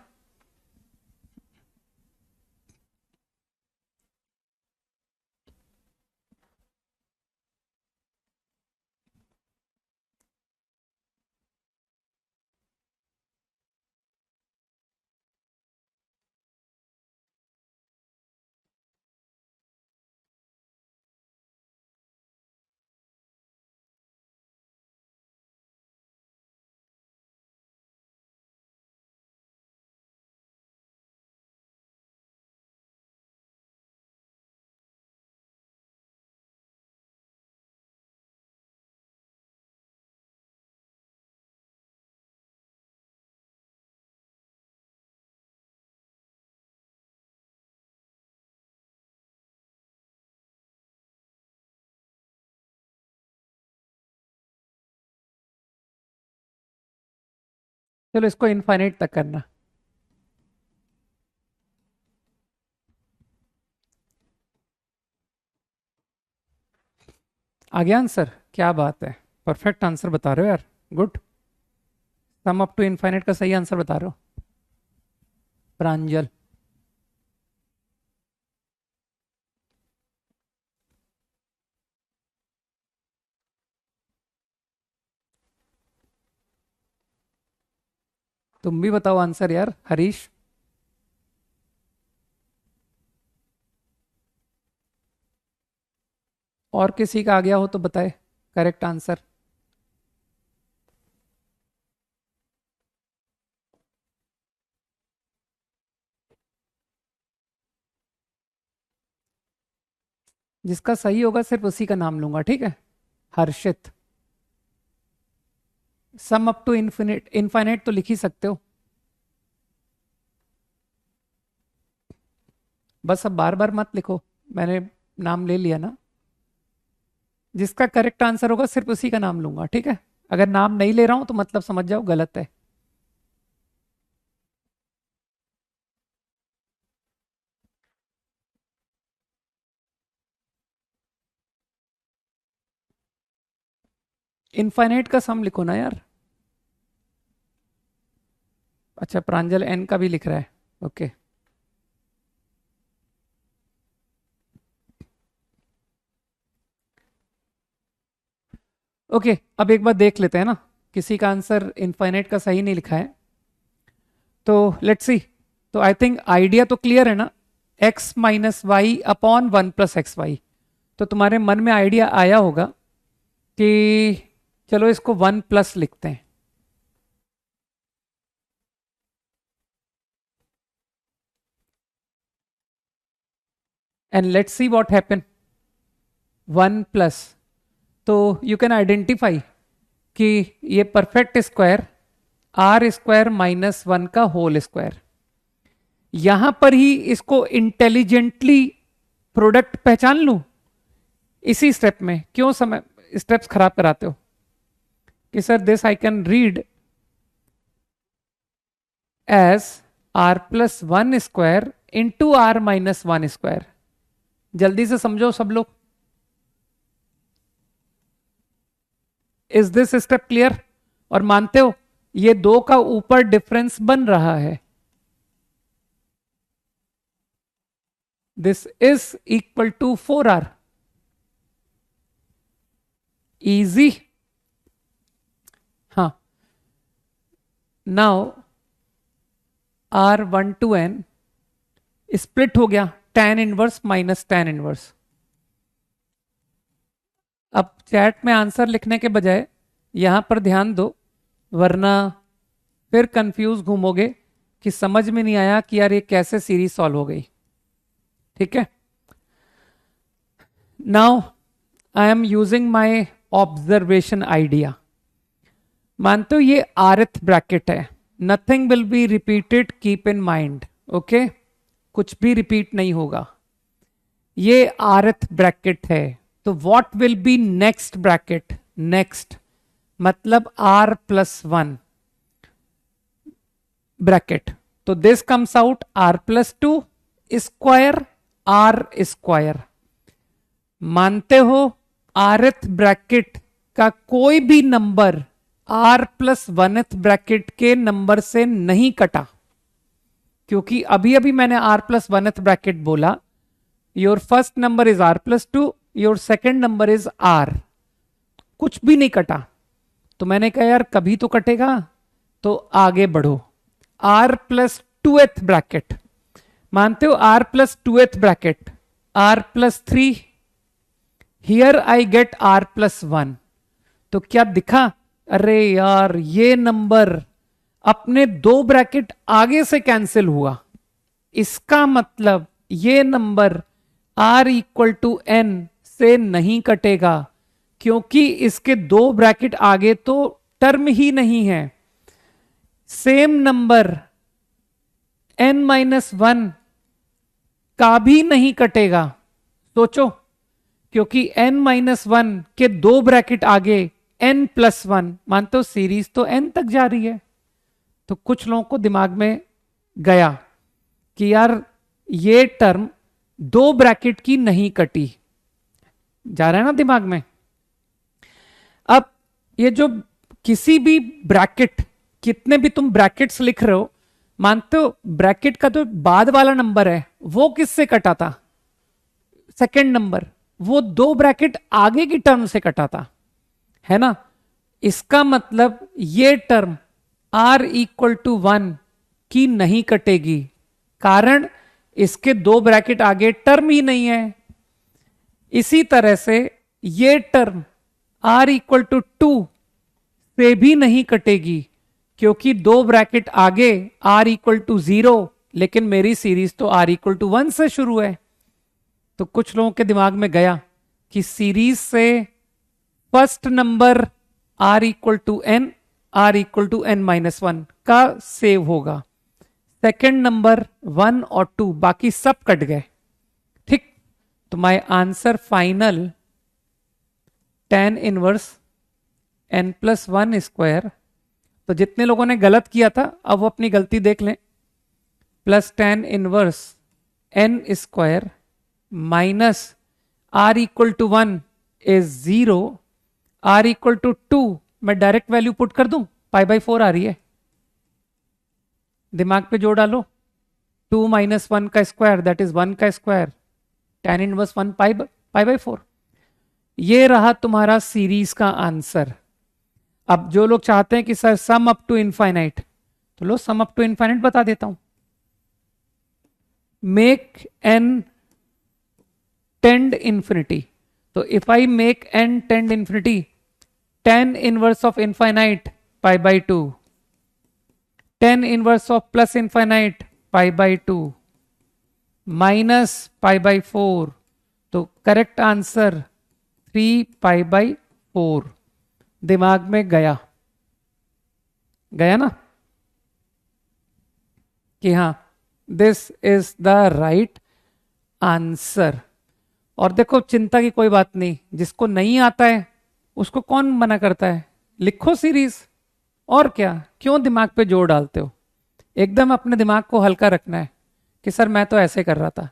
चलो इसको इनफाइनाइट तक करना। आ गया आंसर, क्या बात है, परफेक्ट आंसर बता रहे हो यार, good. Sum up to infinite का सही आंसर बता रहे हो प्रांजल। तुम भी बताओ आंसर यार, हरीश। और किसी का आ गया हो तो बताए करेक्ट आंसर। जिसका सही होगा सिर्फ उसी का नाम लूंगा, ठीक है। Harshit. Sum up to infinite, infinite तो लिख ही सकते हो। बस अब बार बार मत लिखो, मैंने नाम ले लिया ना। जिसका करेक्ट आंसर होगा सिर्फ उसी का नाम लूंगा, ठीक है। अगर नाम नहीं ले रहा हूं तो मतलब समझ जाओ गलत है। इनफाइनाइट का सम लिखो ना यार। अच्छा, प्रांजल एन का भी लिख रहा है, ओके। ओके, अब एक बार देख लेते हैं ना, किसी का आंसर इनफाइनाइट का सही नहीं लिखा है, तो लेट्स सी। तो आई थिंक आइडिया तो क्लियर है ना, x minus y upon 1 + xy। तो तुम्हारे मन में आइडिया आया होगा कि चलो इसको 1+ लिखते हैं। And let's see what happen. 1+, तो यू कैन आइडेंटिफाई कि ये परफेक्ट स्क्वायर r² -1 का होल स्क्वायर। यहां पर ही इसको इंटेलिजेंटली प्रोडक्ट पहचान लूं इसी स्टेप में। क्यों समय स्टेप्स खराब कराते हो कि sir this I can read as r+1² into r-1²। जल्दी से समझो सब लोग। Is this step clear? और मानते हो ये दो का ऊपर डिफरेंस बन रहा है, this is equal to 4r। Easy. हाँ, now r1 to n split हो गया, tan inverse minus tan inverse. अब चैट में आंसर लिखने के बजाय यहां पर ध्यान दो, वरना फिर कंफ्यूज घूमोगे कि समझ में नहीं आया कि यार ये कैसे सीरीज सॉल्व हो गई। ठीक है, now I am using my observation idea. मानते हो ये rth ब्रैकेट है, nothing will be repeated, keep in mind, okay. कुछ भी रिपीट नहीं होगा। ये rth ब्रैकेट है, तो what will be next bracket? Next मतलब r+1 ब्रैकेट, तो this comes out r+2 square r²। मानते हो rth ब्रैकेट का कोई भी नंबर r+1th ब्रैकेट के नंबर से नहीं कटा, क्योंकि अभी अभी मैंने r+1th ब्रैकेट बोला। Your first number is r+2, your second number is r, कुछ भी नहीं कटा। तो मैंने कहा यार कभी तो कटेगा, तो आगे बढ़ो। r+2th ब्रैकेट, मानते हो r+2th bracket, r+3, here I get r+1। तो क्या दिखा? अरे यार ये नंबर अपने दो ब्रैकेट आगे से कैंसिल हुआ, इसका मतलब ये नंबर r=n से नहीं कटेगा, क्योंकि इसके दो ब्रैकेट आगे तो टर्म ही नहीं है। सेम नंबर n-1 का भी नहीं कटेगा। सोचो, क्योंकि n-1 के दो ब्रैकेट आगे n+1, मानते हो सीरीज तो n तक जा रही है। तो कुछ लोगों को दिमाग में गया कि यार ये टर्म दो ब्रैकेट की नहीं कटी, जा रहा है ना दिमाग में। अब ये जो किसी भी ब्रैकेट, कितने भी तुम ब्रैकेट्स लिख रहे हो, मानते हो ब्रैकेट का जो बाद वाला नंबर है वो किससे कटा था? सेकंड नंबर, वो दो ब्रैकेट आगे की टर्म से कटा था, है ना। इसका मतलब ये टर्म r=1 की नहीं कटेगी, कारण इसके दो ब्रैकेट आगे टर्म ही नहीं है। इसी तरह से ये टर्म r=2 से भी नहीं कटेगी, क्योंकि दो ब्रैकेट आगे r=0, लेकिन मेरी सीरीज तो r=1 से शुरू है। तो कुछ लोगों के दिमाग में गया कि सीरीज से first number r equal to n, r equal to n minus one का सेव होगा, सेकेंड नंबर 1 और 2 बाकी सब कट गए। ठीक, तो my answer final tan inverse n plus one square. तो जितने लोगों ने गलत किया था अब वो अपनी गलती देख लें, plus tan inverse n square minus r equal to one is 0, r equal to 2 मैं डायरेक्ट वैल्यू पुट कर दूं, पाई बाई 4 आ रही है, दिमाग पे जोड़ डालो, 2 माइनस वन का स्क्वायर दैट इज 1 का square, tan inverse 1 pi by 4। ये रहा तुम्हारा सीरीज का आंसर। अब जो लोग चाहते हैं कि sir sum up to infinite, तो लो सम अप टू इनफाइनाइट बता देता हूं। मेक एन टेंड इंफिनिटी, तो if I make n tend infinity, tan inverse of infinite pi by 2, tan inverse of plus infinite pi by 2 minus pi by 4, तो correct answer 3 pi by 4। दिमाग में गया, गया ना कि हाँ this is the right answer. और देखो चिंता की कोई बात नहीं, जिसको नहीं आता है उसको कौन मना करता है, लिखो सीरीज, और क्या, क्यों दिमाग पे जोर डालते हो। एकदम अपने दिमाग को हल्का रखना है कि सर मैं तो ऐसे कर रहा था,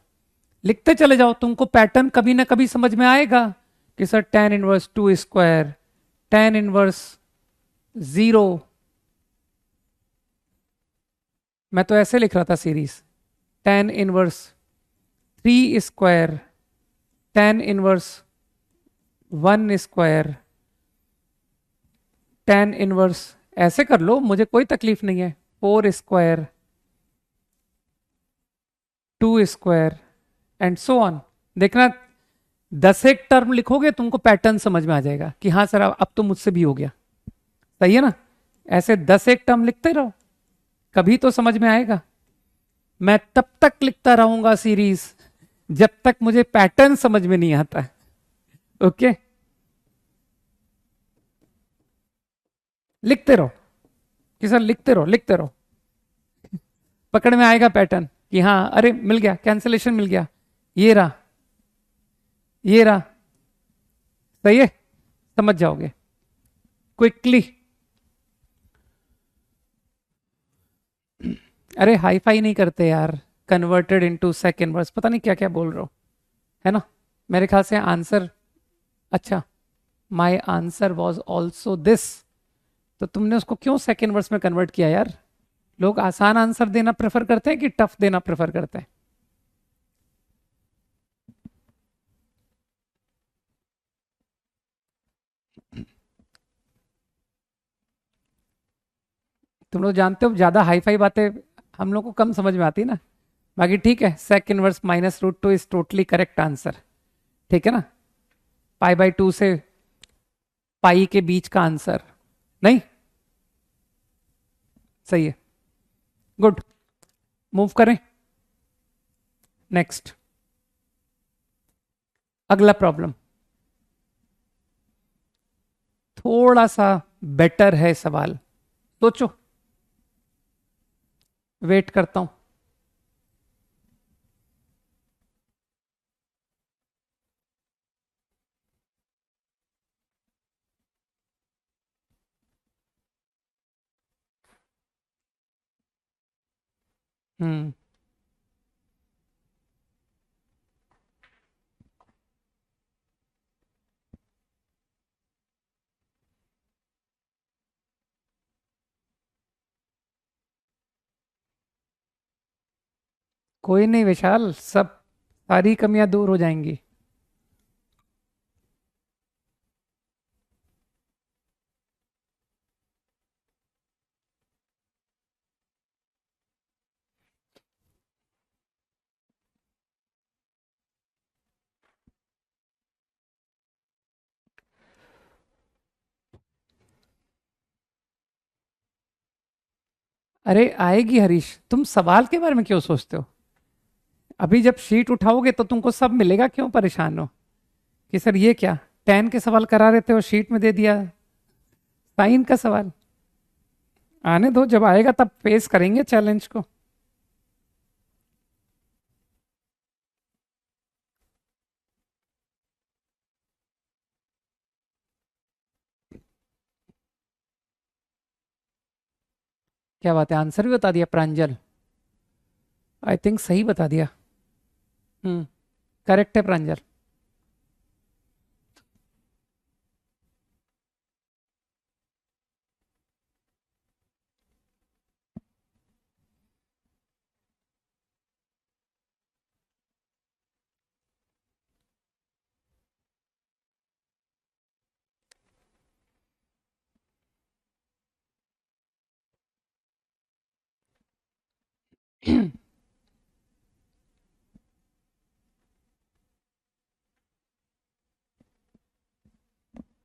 लिखते चले जाओ, तुमको पैटर्न कभी ना कभी समझ में आएगा कि sir tan inverse 2 square, tan inverse 0, मैं तो ऐसे लिख रहा था series, tan inverse 3 square, tan inverse 1 square, tan inverse, ऐसे कर लो मुझे कोई तकलीफ नहीं है, 4 square, 2 square and so on. देखना 10 एक टर्म लिखोगे तुमको पैटर्न समझ में आ जाएगा कि हाँ सर अब तो मुझसे भी हो गया, सही है ना। ऐसे 10 एक टर्म लिखते रहो, कभी तो समझ में आएगा। मैं तब तक लिखता रहूंगा सीरीज जब तक मुझे पैटर्न समझ में नहीं आता। ओके, लिखते रहो कि सर लिखते रहो लिखते रहो, पकड़ में आएगा पैटर्न कि हाँ अरे मिल गया, कैंसिलेशन मिल गया, ये रहा ये रहा, सही है, समझ जाओगे क्विकली। अरे हाई फाई नहीं करते यार, कन्वर्टेड इनटू सेकंड वर्स, पता नहीं क्या क्या बोल रहे हो, है ना। मेरे ख्याल से आंसर, अच्छा my answer was also this, तो तुमने उसको क्यों सेकंड वर्स में कन्वर्ट किया यार। लोग आसान आंसर देना प्रेफर करते हैं कि टफ देना प्रेफर करते हैं। तुम लोग जानते हो ज्यादा हाई फाई बातें हम लोग को कम समझ में आती है ना। बाकी ठीक है, sec inverse minus root two is totally correct answer, ठीक है ना। पाई बाई 2 से पाई के बीच का आंसर नहीं, सही है, गुड। मूव करें नेक्स्ट, अगला प्रॉब्लम थोड़ा सा बेटर है सवाल, सोचो, वेट करता हूं। हम्म, कोई नहीं विशाल, सब सारी कमियां दूर हो जाएंगी। अरे आएगी हरीश, तुम सवाल के बारे में क्यों सोचते हो। अभी जब शीट उठाओगे तो तुमको सब मिलेगा, क्यों परेशान हो कि सर ये क्या tan के सवाल करा रहे थे और शीट में दे दिया साइन का सवाल। आने दो, जब आएगा तब फेस करेंगे चैलेंज को। क्या बात है, आंसर भी बता दिया प्रांजल। आई थिंक सही बता दिया। करेक्ट है प्रांजल।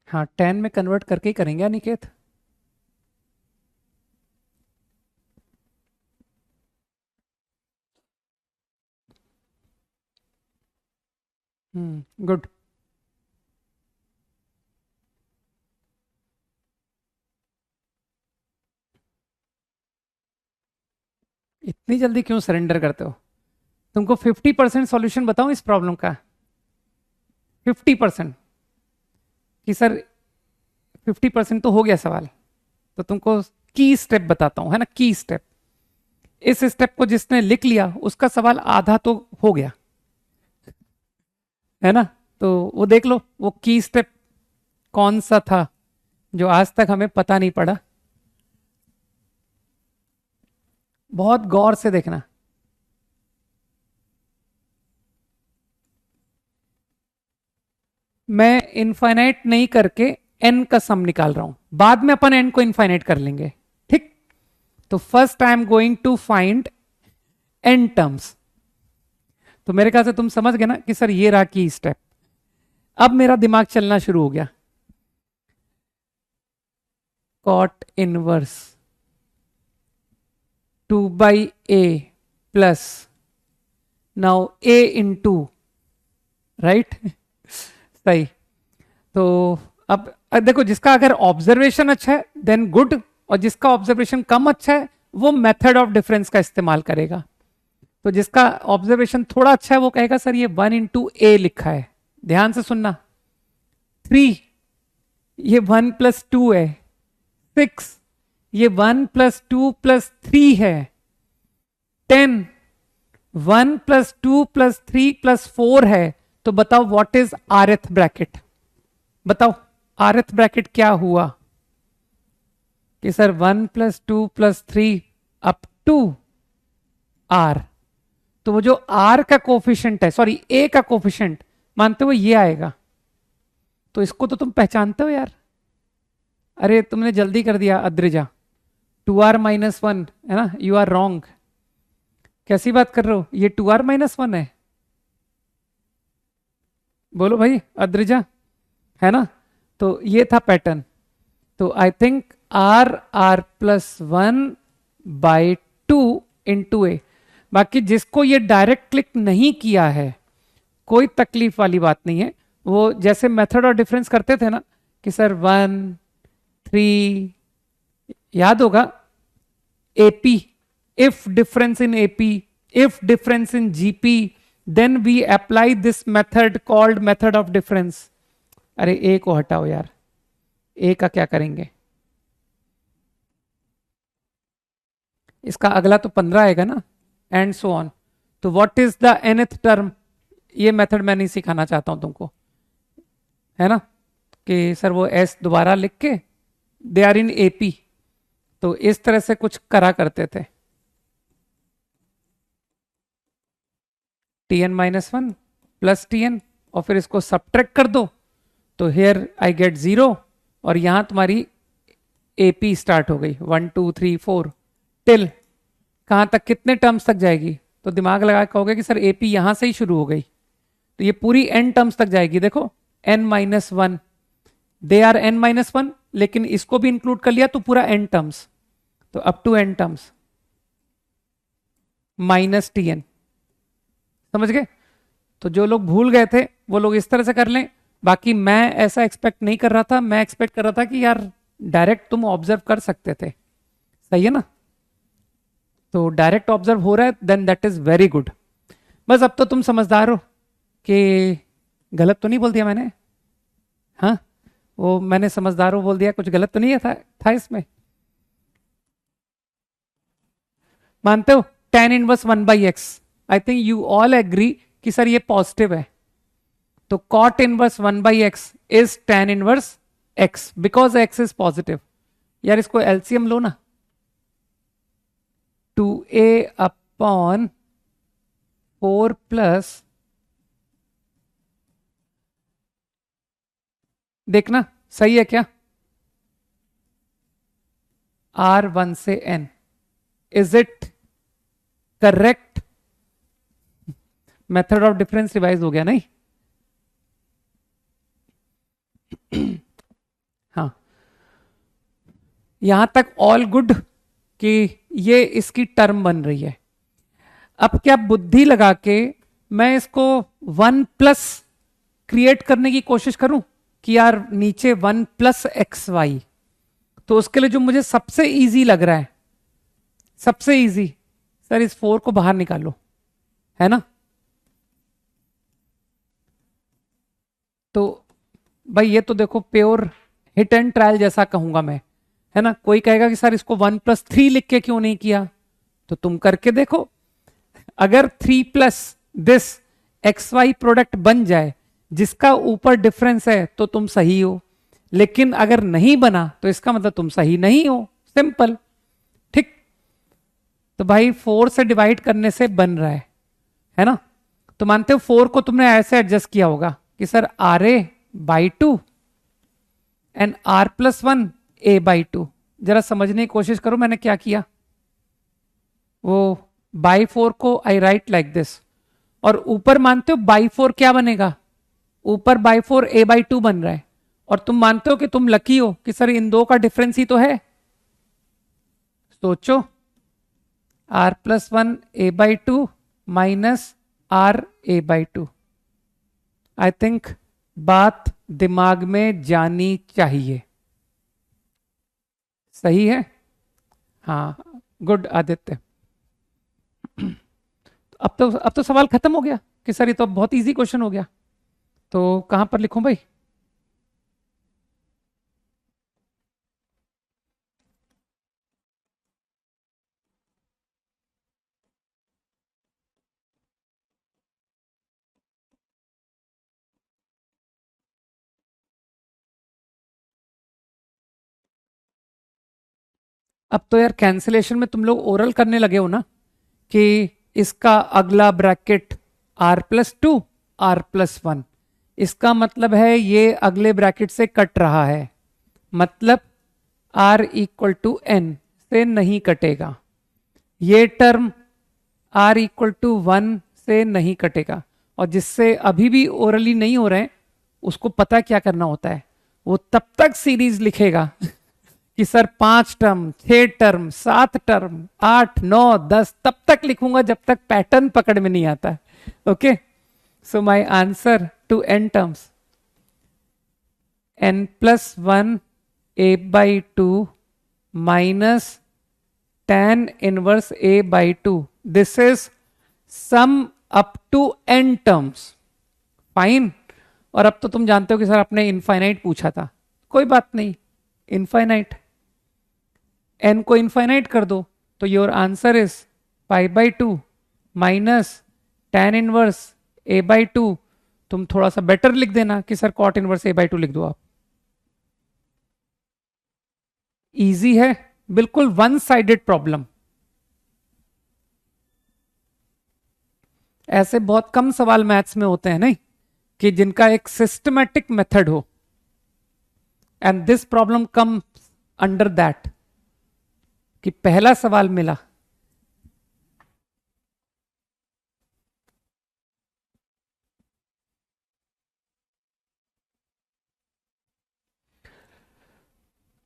हाँ 10 में कन्वर्ट करके ही करेंगे अनिकेत। गुड। इतनी जल्दी क्यों सरेंडर करते हो? तुमको 50% सॉल्यूशन बताऊं इस प्रॉब्लम का? 50% कि सर 50% तो हो गया सवाल, तो तुमको की स्टेप बताता हूं, है ना, की स्टेप। इस स्टेप को जिसने लिख लिया उसका सवाल आधा तो हो गया, है ना। तो वो देख लो वो की स्टेप कौन सा था जो आज तक हमें पता नहीं पड़ा। बहुत गौर से देखना। मैं इनफाइनाइट नहीं करके एन का सम निकाल रहा हूं, बाद में अपन एन को इनफाइनाइट कर लेंगे, ठीक। तो first I am going to find n terms. तो मेरे ख्याल से तुम समझ गए ना कि सर ये रहा की स्टेप। अब मेरा दिमाग चलना शुरू हो गया। Cot inverse 2/a plus now a into, right. सही। तो अब देखो, जिसका अगर ऑब्जर्वेशन अच्छा है देन गुड, और जिसका ऑब्जर्वेशन कम अच्छा है वो मेथड ऑफ डिफरेंस का इस्तेमाल करेगा। तो जिसका ऑब्जर्वेशन थोड़ा अच्छा है वो कहेगा सर ये 1 इंटू ए लिखा है। ध्यान से सुनना, 3 ये 1 प्लस 2 है, 6 ये 1 प्लस 2 प्लस 3 है, 10 1 प्लस 2 प्लस 3 प्लस 4 है। तो बताओ व्हाट इज आरएथ ब्रैकेट? बताओ आरएथ ब्रैकेट क्या हुआ कि sir 1 plus 2 plus 3 up to r. तो वो जो आर का कोफिशिएंट है, सॉरी ए का कोफिशिएंट मानते हो ये आएगा। तो इसको तो तुम पहचानते हो यार। अरे तुमने जल्दी कर दिया अद्रिजा, 2r-1 है ना, यू आर रॉन्ग। कैसी बात कर रहे हो, ये 2r-1 है। बोलो भाई अद्रिजा, है ना। तो ये था पैटर्न। तो आई थिंक r+1/2 इंटू ए। बाकी जिसको ये डायरेक्ट क्लिक नहीं किया है कोई तकलीफ वाली बात नहीं है। वो जैसे मेथड और डिफरेंस करते थे ना कि सर 1 3, याद होगा AP, if difference in AP, if difference in GP, then we apply this method called method of difference. अरे ए को हटाओ यार, ए का क्या करेंगे? इसका अगला तो 15 आएगा ना, एंड सो ऑन। तो what is the nth term? ये मेथड मैं नहीं सिखाना चाहता हूं तुमको, है ना, कि सर वो एस दोबारा लिख के दे आर इन एपी। तो इस तरह से कुछ करा करते थे, Tn-1 प्लस Tn, और फिर इसको सब्ट्रैक्ट कर दो तो हेयर आई गेट 0, और यहां तुम्हारी एपी स्टार्ट हो गई 1 2 3 4 टिल कहां तक, कितने टर्म्स तक जाएगी? तो दिमाग लगा के कहोगे कि सर एपी यहां से ही शुरू हो गई, तो ये पूरी एन टर्म्स तक जाएगी। देखो n-1, दे आर n-1, लेकिन इसको भी इंक्लूड कर लिया तो पूरा n टर्म्स, तो up to n terms minus Tn। समझ गए? तो जो लोग भूल गए थे वो लोग इस तरह से कर लें। बाकी मैं ऐसा एक्सपेक्ट नहीं कर रहा था, मैं एक्सपेक्ट कर रहा था कि यार डायरेक्ट तुम ऑब्जर्व कर सकते थे। सही है ना? तो डायरेक्ट ऑब्जर्व हो रहा है, then that is very good. बस अब तो तुम समझदार हो कि गलत तो नहीं बोल दिया मैंने। हाँ, वो मैंने समझदार हो बोल दिया, कुछ गलत तो नहीं था इसमें? मानते हो tan inverse 1/x? I think you all agree कि सर ये पॉजिटिव है। तो cot inverse 1/x is tan inverse x because x is positive. यार इसको एलसीएम लो ना, 2a अपॉन 4 प्लस, देखना सही है क्या? R1 से n, is it correct? Method of difference revise हो गया नहीं? हाँ, यहां तक ऑल गुड कि ये इसकी टर्म बन रही है। अब क्या बुद्धि लगा के मैं इसको 1+ क्रिएट करने की कोशिश करूं कि यार नीचे 1+xy? तो उसके लिए जो मुझे सबसे इजी लग रहा है, सबसे इजी, सर इस 4 को बाहर निकालो, है ना? तो भाई ये तो देखो प्योर हिट एंड ट्रायल जैसा कहूंगा मैं, है ना? कोई कहेगा कि सर इसको 1+3 लिख के क्यों नहीं किया? तो तुम करके देखो, अगर 3+ एक्स वाई प्रोडक्ट बन जाए जिसका ऊपर डिफरेंस है तो तुम सही हो, लेकिन अगर नहीं बना तो इसका मतलब तुम सही नहीं हो। सिंपल, ठीक? तो भाई 4 से डिवाइड करने से बन रहा है ना? तो मानते हो 4 को तुमने ऐसे एडजस्ट किया होगा कि sir RA/2 and R+1 A/2। जरा समझने की कोशिश करो मैंने क्या किया। वो बाई 4 को आई राइट लाइक दिस, और ऊपर मानते हो बाई 4 क्या बनेगा? ऊपर बाई 4 A/2 बन रहा है, और तुम मानते हो कि तुम लकी हो कि सर इन दो का डिफरेंस ही तो है। सोचो, R+1 A/2 minus RA/2। I think बात दिमाग में जानी चाहिए। सही है? हाँ, गुड आदित्य। अब तो सवाल खत्म हो गया कि सर ये तो बहुत इजी क्वेश्चन हो गया। तो कहां पर लिखूं भाई? अब तो यार कैंसिलेशन में तुम लोग ओरल करने लगे हो ना कि इसका अगला ब्रैकेट R+2 R+1, इसका मतलब है ये अगले ब्रैकेट से कट रहा है, मतलब R=n से नहीं कटेगा। ये टर्म R=1 से नहीं कटेगा। और जिससे अभी भी ओरली नहीं हो रहे हैं उसको पता क्या करना होता है, वो तब तक सीरीज लिखेगा कि सर 5 टर्म, 6 टर्म, 7 टर्म, 8, 9, 10 तब तक लिखूंगा जब तक पैटर्न पकड़ में नहीं आता। Okay, so my answer to n terms, n+1 A/2 minus tan inverse A/2, this is sum up to n terms. Fine. और अब तो तुम जानते हो कि सर आपने इनफाइनाइट पूछा था, कोई बात नहीं, इनफाइनाइट, n को इनफाइनाइट कर दो तो your answer is π/2 minus tan inverse A/2। तुम थोड़ा सा बेटर लिख देना कि सर cot इनवर्स A/2 लिख दो आप। इजी है, बिल्कुल वन साइडेड प्रॉब्लम। ऐसे बहुत कम सवाल मैथ्स में होते हैं नहीं कि जिनका एक सिस्टमैटिक मेथड हो, and this problem come under that कि पहला सवाल मिला,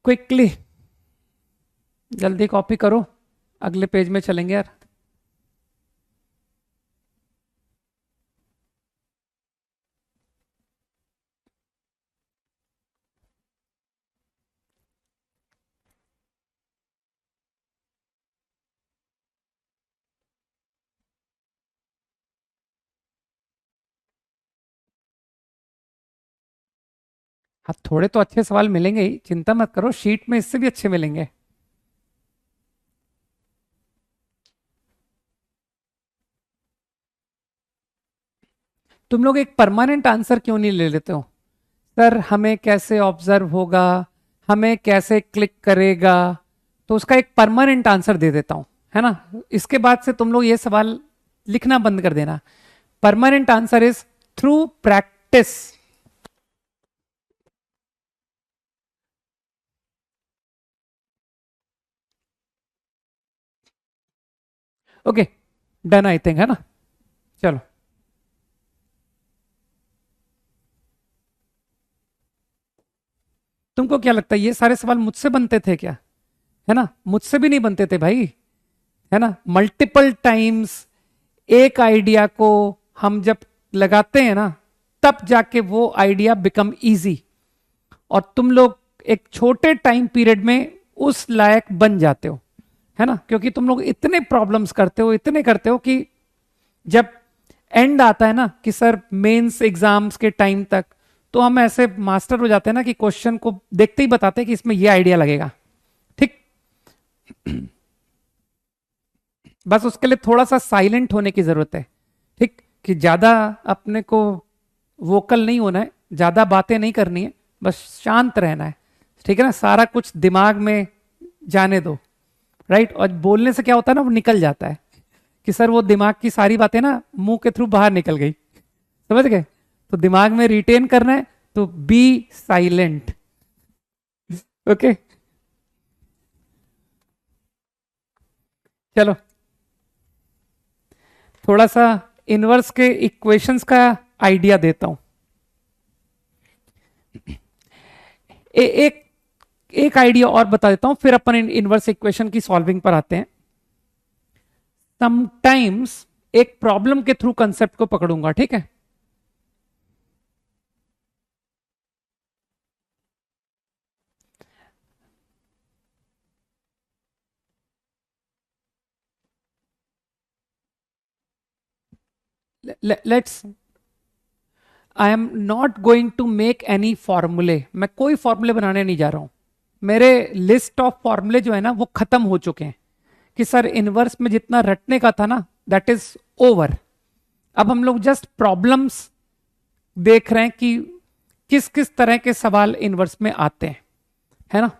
क्विकली जल्दी कॉपी करो, अगले पेज में चलेंगे यार। हाँ, थोड़े तो अच्छे सवाल मिलेंगे ही, चिंता मत करो, शीट में इससे भी अच्छे मिलेंगे। तुम लोग एक परमानेंट आंसर क्यों नहीं ले लेते हो? सर हमें कैसे ऑब्जर्व होगा, हमें कैसे क्लिक करेगा, तो उसका एक परमानेंट आंसर दे देता हूं, है ना। इसके बाद से तुम लोग ये सवाल लिखना बंद कर देना। Permanent answer is through practice. Okay, done I think, है ना। चलो, तुमको क्या लगता है ये सारे सवाल मुझसे बनते थे क्या? है ना, मुझसे भी नहीं बनते थे भाई, है ना। मल्टीपल टाइम्स एक आइडिया को हम जब लगाते हैं ना, तब जाके वो आइडिया बिकम इजी, और तुम लोग एक छोटे टाइम पीरियड में उस लायक बन जाते हो, है ना। क्योंकि तुम लोग इतने प्रॉब्लम्स करते हो, इतने करते हो कि जब एंड आता है ना कि सर मेंस एग्जाम्स के टाइम तक, तो हम ऐसे मास्टर हो जाते हैं ना कि क्वेश्चन को देखते ही बताते हैं कि इसमें ये आइडिया लगेगा। ठीक। बस उसके लिए थोड़ा सा साइलेंट होने की जरूरत है। ठीक, कि ज्यादा अपने को वोकल नहीं होना है, ज्यादा बातें नहीं करनी है, बस शांत रहना है। ठीक है ना, सारा कुछ दिमाग में जाने दो। राइट, और बोलने से क्या होता है ना, वो निकल जाता है कि सर वो दिमाग की सारी बातें ना मुंह के थ्रू बाहर निकल गई, समझ गए। तो दिमाग में रिटेन करना है, तो बी साइलेंट। ओके, चलो थोड़ा सा इनवर्स के इक्वेशंस का आइडिया देता हूं। एक एक आइडिया और बता देता हूं, फिर अपन इनवर्स इक्वेशन की सॉल्विंग पर आते हैं। समटाइम्स एक प्रॉब्लम के थ्रू कंसेप्ट को पकड़ूंगा, ठीक है। Let's, I am not going to make any फॉर्मूले, मैं कोई फॉर्मूले बनाने नहीं जा रहा हूं। मेरे लिस्ट ऑफ फॉर्मूले जो है ना वो खत्म हो चुके हैं, कि सर इनवर्स में जितना रटने का था ना दैट इज ओवर। अब हम लोग जस्ट प्रॉब्लम्स देख रहे हैं कि किस किस तरह के सवाल इनवर्स में आते हैं, है ना।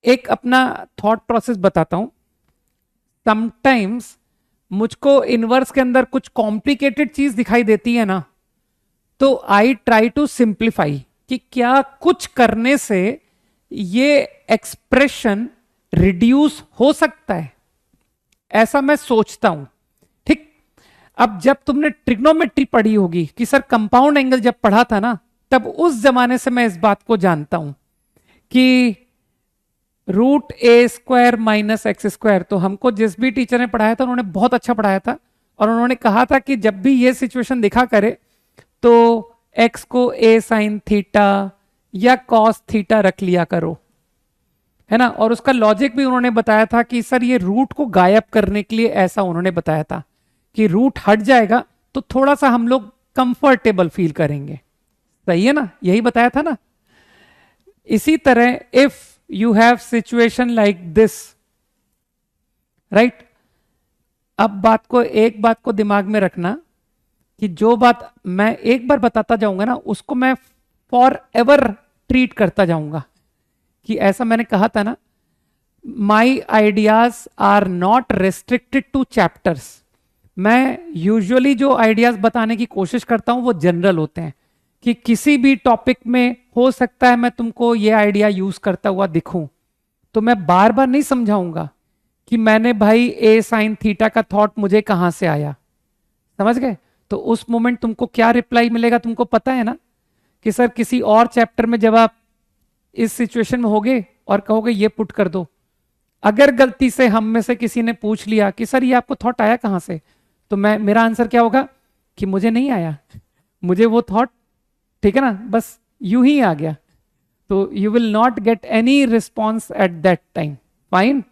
एक अपना थॉट प्रोसेस बताता हूं। समटाइम्स मुझको इनवर्स के अंदर कुछ कॉम्प्लिकेटेड चीज दिखाई देती है ना, तो आई ट्राई टू सिंप्लीफाई कि क्या कुछ करने से ये एक्सप्रेशन रिड्यूस हो सकता है, ऐसा मैं सोचता हूं। ठीक। अब जब तुमने ट्रिग्नोमेट्री पढ़ी होगी कि सर कंपाउंड एंगल जब पढ़ा था ना, तब उस जमाने से मैं इस बात को जानता हूं कि √a² - x², तो हमको जिस भी टीचर ने पढ़ाया था उन्होंने बहुत अच्छा पढ़ाया था, और उन्होंने कहा था कि जब भी ये सिचुएशन दिखा करे तो x को a sin थीटा या cos थीटा रख लिया करो, है ना। और उसका लॉजिक भी उन्होंने बताया था कि सर ये रूट को गायब करने के लिए ऐसा उन्होंने बताया था कि रूट हट जाएगा तो थोड़ा सा हम लोग कंफर्टेबल फील करेंगे। सही है ना, यही बताया था ना। इसी तरह if you have situation like this, right, अब एक बात को दिमाग में रखना कि जो बात मैं एक बार बताता जाऊंगा ना उसको मैं फॉर एवर ट्रीट करता जाऊंगा, कि ऐसा मैंने कहा था ना, my ideas are not restricted to chapters. मैं यूजुअली जो आइडियाज बताने की कोशिश करता हूं वो जनरल होते हैं, कि किसी भी टॉपिक में हो सकता है मैं तुमको ये आइडिया यूज करता हुआ दिखूं, तो मैं बार बार नहीं समझाऊंगा कि मैंने भाई a sin थीटा का थॉट मुझे कहां से आया, समझ गए। तो उस मोमेंट तुमको क्या रिप्लाई मिलेगा तुमको पता है ना, कि सर किसी और चैप्टर में जब आप इस सिचुएशन में होगे और कहोगे ये पुट कर दो, अगर गलती से हम में से किसी ने पूछ लिया कि सर ये आपको थॉट आया कहां से, तो मेरा आंसर क्या होगा कि मुझे नहीं आया, मुझे वो थॉट, ठीक है ना, बस यूं ही आ गया। तो you will not get any response at that time. Fine,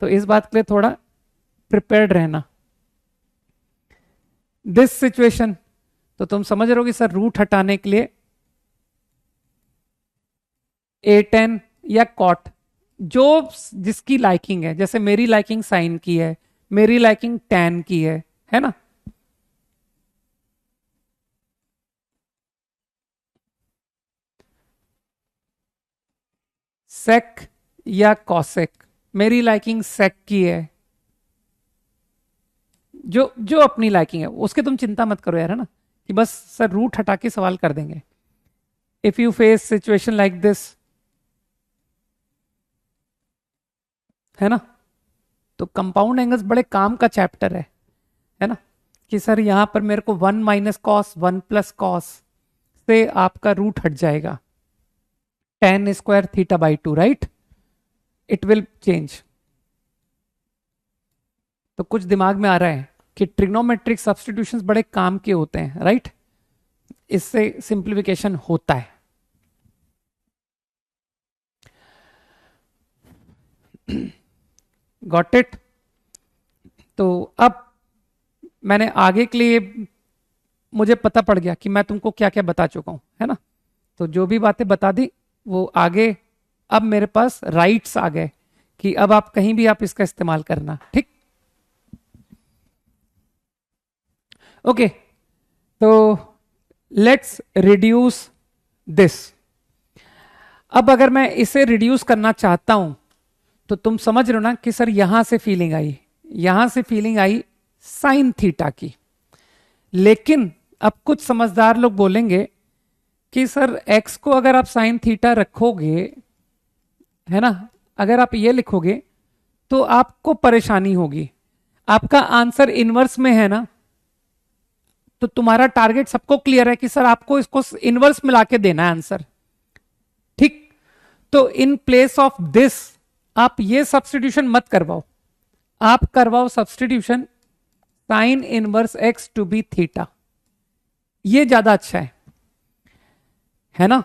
तो इस बात के लिए थोड़ा प्रिपेयर्ड रहना। दिस सिचुएशन, तो तुम समझ रहे हो कि सर रूट हटाने के लिए A tan या कॉट, जो जिसकी लाइकिंग है, जैसे मेरी लाइकिंग साइन की है, मेरी लाइकिंग tan की है ना। सेक या कॉसेक, मेरी लाइकिंग सेक की है, जो जो अपनी लाइकिंग है उसके तुम चिंता मत करो यार, है ना, कि बस सर रूट हटा के सवाल कर देंगे। If you face situation like this, है ना, तो कंपाउंड एंगल्स बड़े काम का चैप्टर है ना, कि सर यहां पर मेरे को 1 माइनस कॉस 1 प्लस कॉस से आपका रूट हट जाएगा, tan square theta by 2, right, it will change. तो कुछ दिमाग में आ रहा है कि ट्रिग्नोमेट्रिक सब्स्टिट्यूशंस बड़े काम के होते हैं, राइट, इससे सिंप्लीफिकेशन होता है। Got it. तो अब मैंने आगे के लिए, मुझे पता पड़ गया कि मैं तुमको क्या क्या बता चुका हूं, है ना, तो जो भी बातें बता दी वो आगे, अब मेरे पास राइट्स आ गए कि अब आप कहीं भी आप इसका इस्तेमाल करना, ठीक। ओके, तो लेट्स रिड्यूस दिस। अब अगर मैं इसे रिड्यूस करना चाहता हूं तो तुम समझ रहे हो ना कि सर यहां से फीलिंग आई, यहां से फीलिंग आई साइन थीटा की, लेकिन अब कुछ समझदार लोग बोलेंगे कि सर एक्स को अगर आप साइन थीटा रखोगे, है ना, अगर आप ये लिखोगे तो आपको परेशानी होगी, आपका आंसर इनवर्स में है ना, तो तुम्हारा टारगेट सबको क्लियर है कि सर आपको इसको इनवर्स मिला के देना है आंसर, ठीक। तो इन प्लेस ऑफ दिस आप ये सब्स्टिट्यूशन मत करवाओ, आप करवाओ substitution sine inverse x to be theta, ये ज्यादा अच्छा है ना।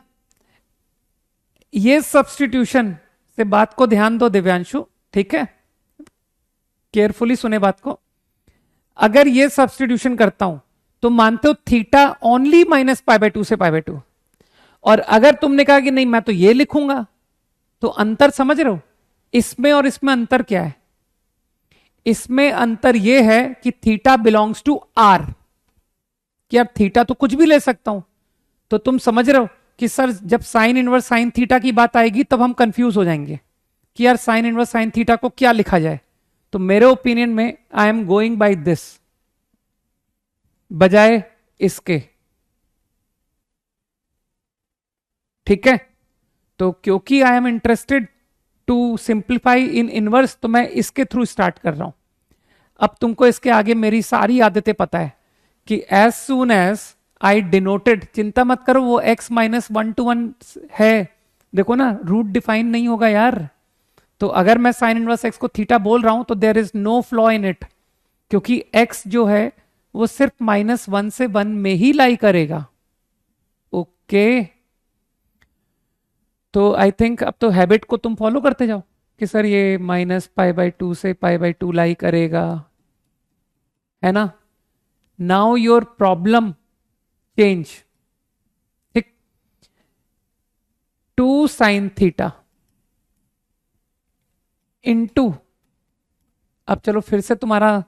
ये सब्स्टिट्यूशन से बात को ध्यान दो दिव्यांशु, ठीक है, केयरफुली सुने बात को। अगर ये सब्स्टिट्यूशन करता हूं तो मानते हो theta only minus pi by 2 से पाई बाय 2, और अगर तुमने कहा कि नहीं मैं तो ये लिखूंगा, तो अंतर समझ रहे हो, इसमें और इसमें अंतर क्या है, इसमें अंतर यह है कि थीटा बिलोंग्स टू आर, कि यार थीटा तो कुछ भी ले सकता हूं, तो तुम समझ रहे हो कि सर जब साइन इनवर्स साइन थीटा की बात आएगी तब हम कंफ्यूज हो जाएंगे कि यार साइन इनवर्स साइन थीटा को क्या लिखा जाए। तो मेरे ओपिनियन में I am going by this बजाय इसके, ठीक है। तो क्योंकि I am interested to simplify in inverse, तो मैं इसके थ्रू स्टार्ट कर रहा हूं। अब तुमको इसके आगे मेरी सारी आदतें पता है कि as soon as I denoted, चिंता मत करो वो x माइनस 1 to 1 है, देखो ना रूट डिफाइन नहीं होगा यार, तो अगर मैं साइन इनवर्स x को थीटा बोल रहा हूं तो there is no flaw in it, क्योंकि x जो है वो सिर्फ -1 से 1 में ही लाई करेगा, ओके। तो आई थिंक अब तो हैबिट को तुम फॉलो करते जाओ कि सर ये -π/2 से π/2 लाई करेगा, है ना। नाउ योर प्रॉब्लम चेंज, ठीक, 2 साइन थीटा इनटू, अब चलो फिर से तुम्हारा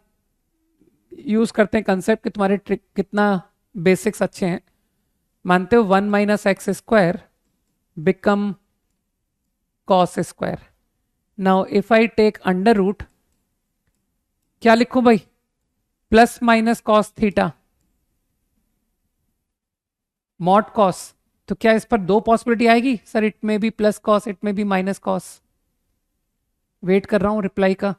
यूज करते हैं कंसेप्ट कि तुम्हारे ट्रिक कितना बेसिक्स अच्छे हैं, मानते हो 1 minus x square become cos square. Now if I take under root, क्या लिखूं भाई, plus minus cos theta mod cos, तो क्या इस पर दो पॉसिबिलिटी आएगी, सर इट में बी प्लस कॉस इट में बी माइनस कॉस, वेट कर रहा हूं रिप्लाई का।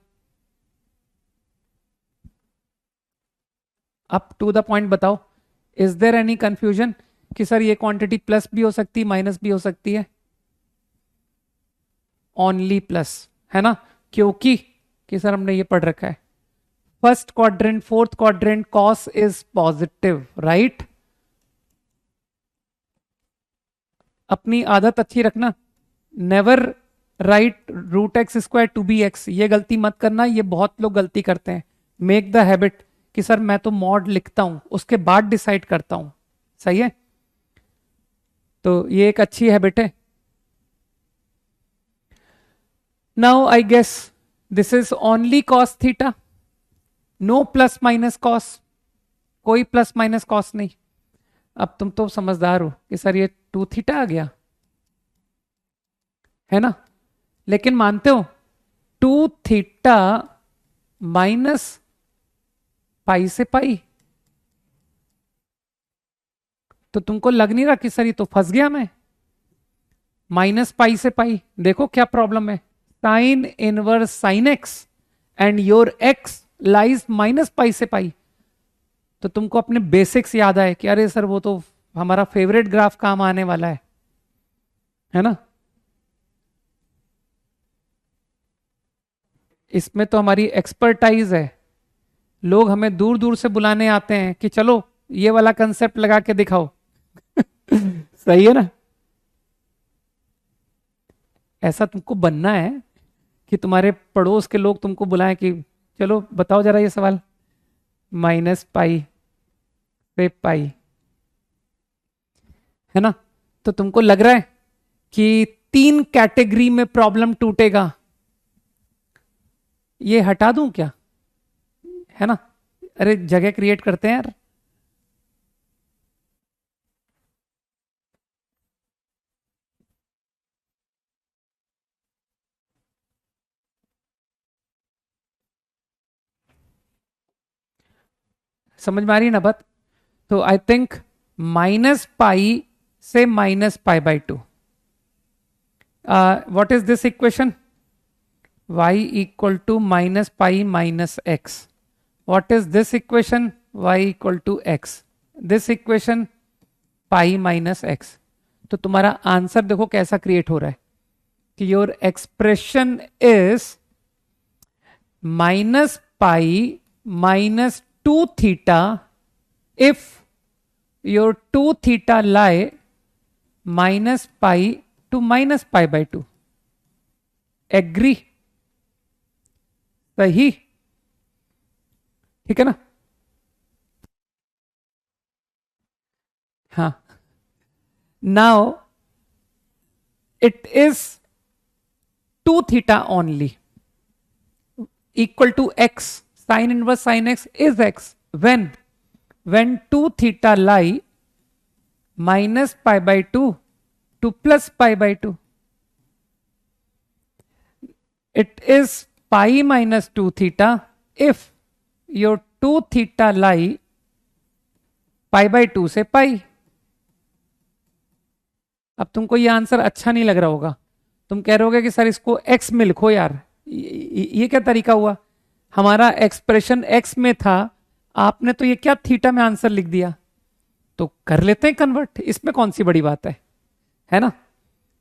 अप टू द पॉइंट बताओ, इज देयर एनी कंफ्यूजन कि सर ये क्वांटिटी प्लस भी हो सकती है माइनस भी हो सकती है, ओनली प्लस, है ना, क्योंकि कि सर हमने ये पढ़ रखा है first quadrant fourth quadrant cos is positive, right. अपनी आदत अच्छी रखना, never write root x square to be x, ये गलती मत करना, ये बहुत लोग गलती करते हैं। मेक द हैबिट कि सर मैं तो मॉड लिखता हूं, उसके बाद डिसाइड करता हूं। सही है, तो ये एक अच्छी हैबिट है। Now I guess this is only cos theta, no plus minus cos, कोई प्लस माइनस कॉस नहीं। अब तुम तो समझदार हो कि सर ये 2 थीटा आ गया है ना, लेकिन मानते हो 2 थीटा माइनस पाई से पाई, तो तुमको लग नहीं रहा कि सर ये तो फंस गया मैं, माइनस पाई से पाई। देखो क्या प्रॉब्लम है, sign inverse sine x and your x lies minus pi से पाई। तो तुमको अपने बेसिक्स याद आए कि अरे सर वो तो हमारा फेवरेट ग्राफ काम आने वाला है ना। इसमें तो हमारी एक्सपर्टाइज है, लोग हमें दूर दूर से बुलाने आते हैं कि चलो ये वाला कंसेप्ट लगा के दिखाओ। सही है ना, ऐसा तुमको बनना है कि तुम्हारे पड़ोस के लोग तुमको बुलाएं कि चलो बताओ जरा ये सवाल, माइनस पाई से पाई, है ना। तो तुमको लग रहा है कि 3 कैटेगरी में प्रॉब्लम टूटेगा, ये हटा दूं क्या, है ना। अरे जगह क्रिएट करते हैं यार। समझ में आ रही है ना बात। तो आई थिंक माइनस पाई से minus pi by 2, what is this equation, y equal to minus pi minus x. What is this equation, y equal to x, this equation pi minus x। तो तुम्हारा answer देखो कैसा create हो रहा है कि your expression is minus pi minus 2 theta if your 2 theta lie minus pi to minus pi by 2। Agree, सही, ठीक है ना। हाँ, now it is 2 theta only equal to x, sine inverse sine x is x when 2 theta lie minus pi by 2 to plus pi by 2, it is pi minus 2 theta if your 2 theta lie pi by 2 से pi। अब तुमको ये answer अच्छा नहीं लग रहा होगा, तुम कह रहे होगे कि सर इसको x में लिखो यार, ये क्या तरीका हुआ, हमारा एक्सप्रेशन x में था, आपने तो ये क्या थीटा में आंसर लिख दिया। तो कर लेते हैं कन्वर्ट, इसमें कौन सी बड़ी बात है ना।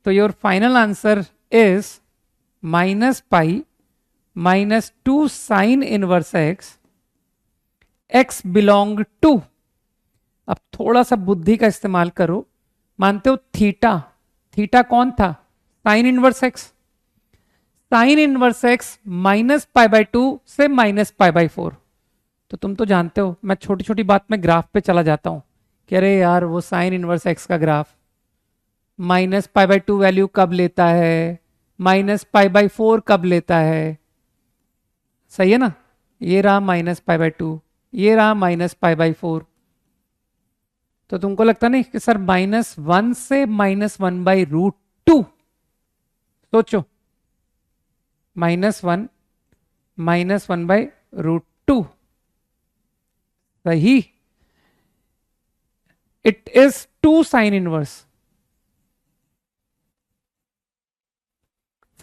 तो your final answer is minus pi minus 2 sine inverse x, x belong to. अब थोड़ा सा बुद्धि का इस्तेमाल करो, मानते हो थीटा, थीटा कौन था, sign inverse x, sine inverse x minus pi by 2 से माइनस पाई बाई 4। तो तुम तो जानते हो मैं छोटी छोटी बात में ग्राफ पे चला जाता हूं कि अरे यार वो साइन इनवर्स एक्स का graph minus pi by 2 value कब लेता है, माइनस पाई बाई 4 कब लेता है। सही है ना, ये रहा माइनस पाई बाई 2, ये रहा माइनस पाई बाई 4। तो तुमको लगता नहीं कि सर -1 से -1 बाई रूट 2, सोचो -1 -1 बाई रूट 2, सही। It is 2 sine inverse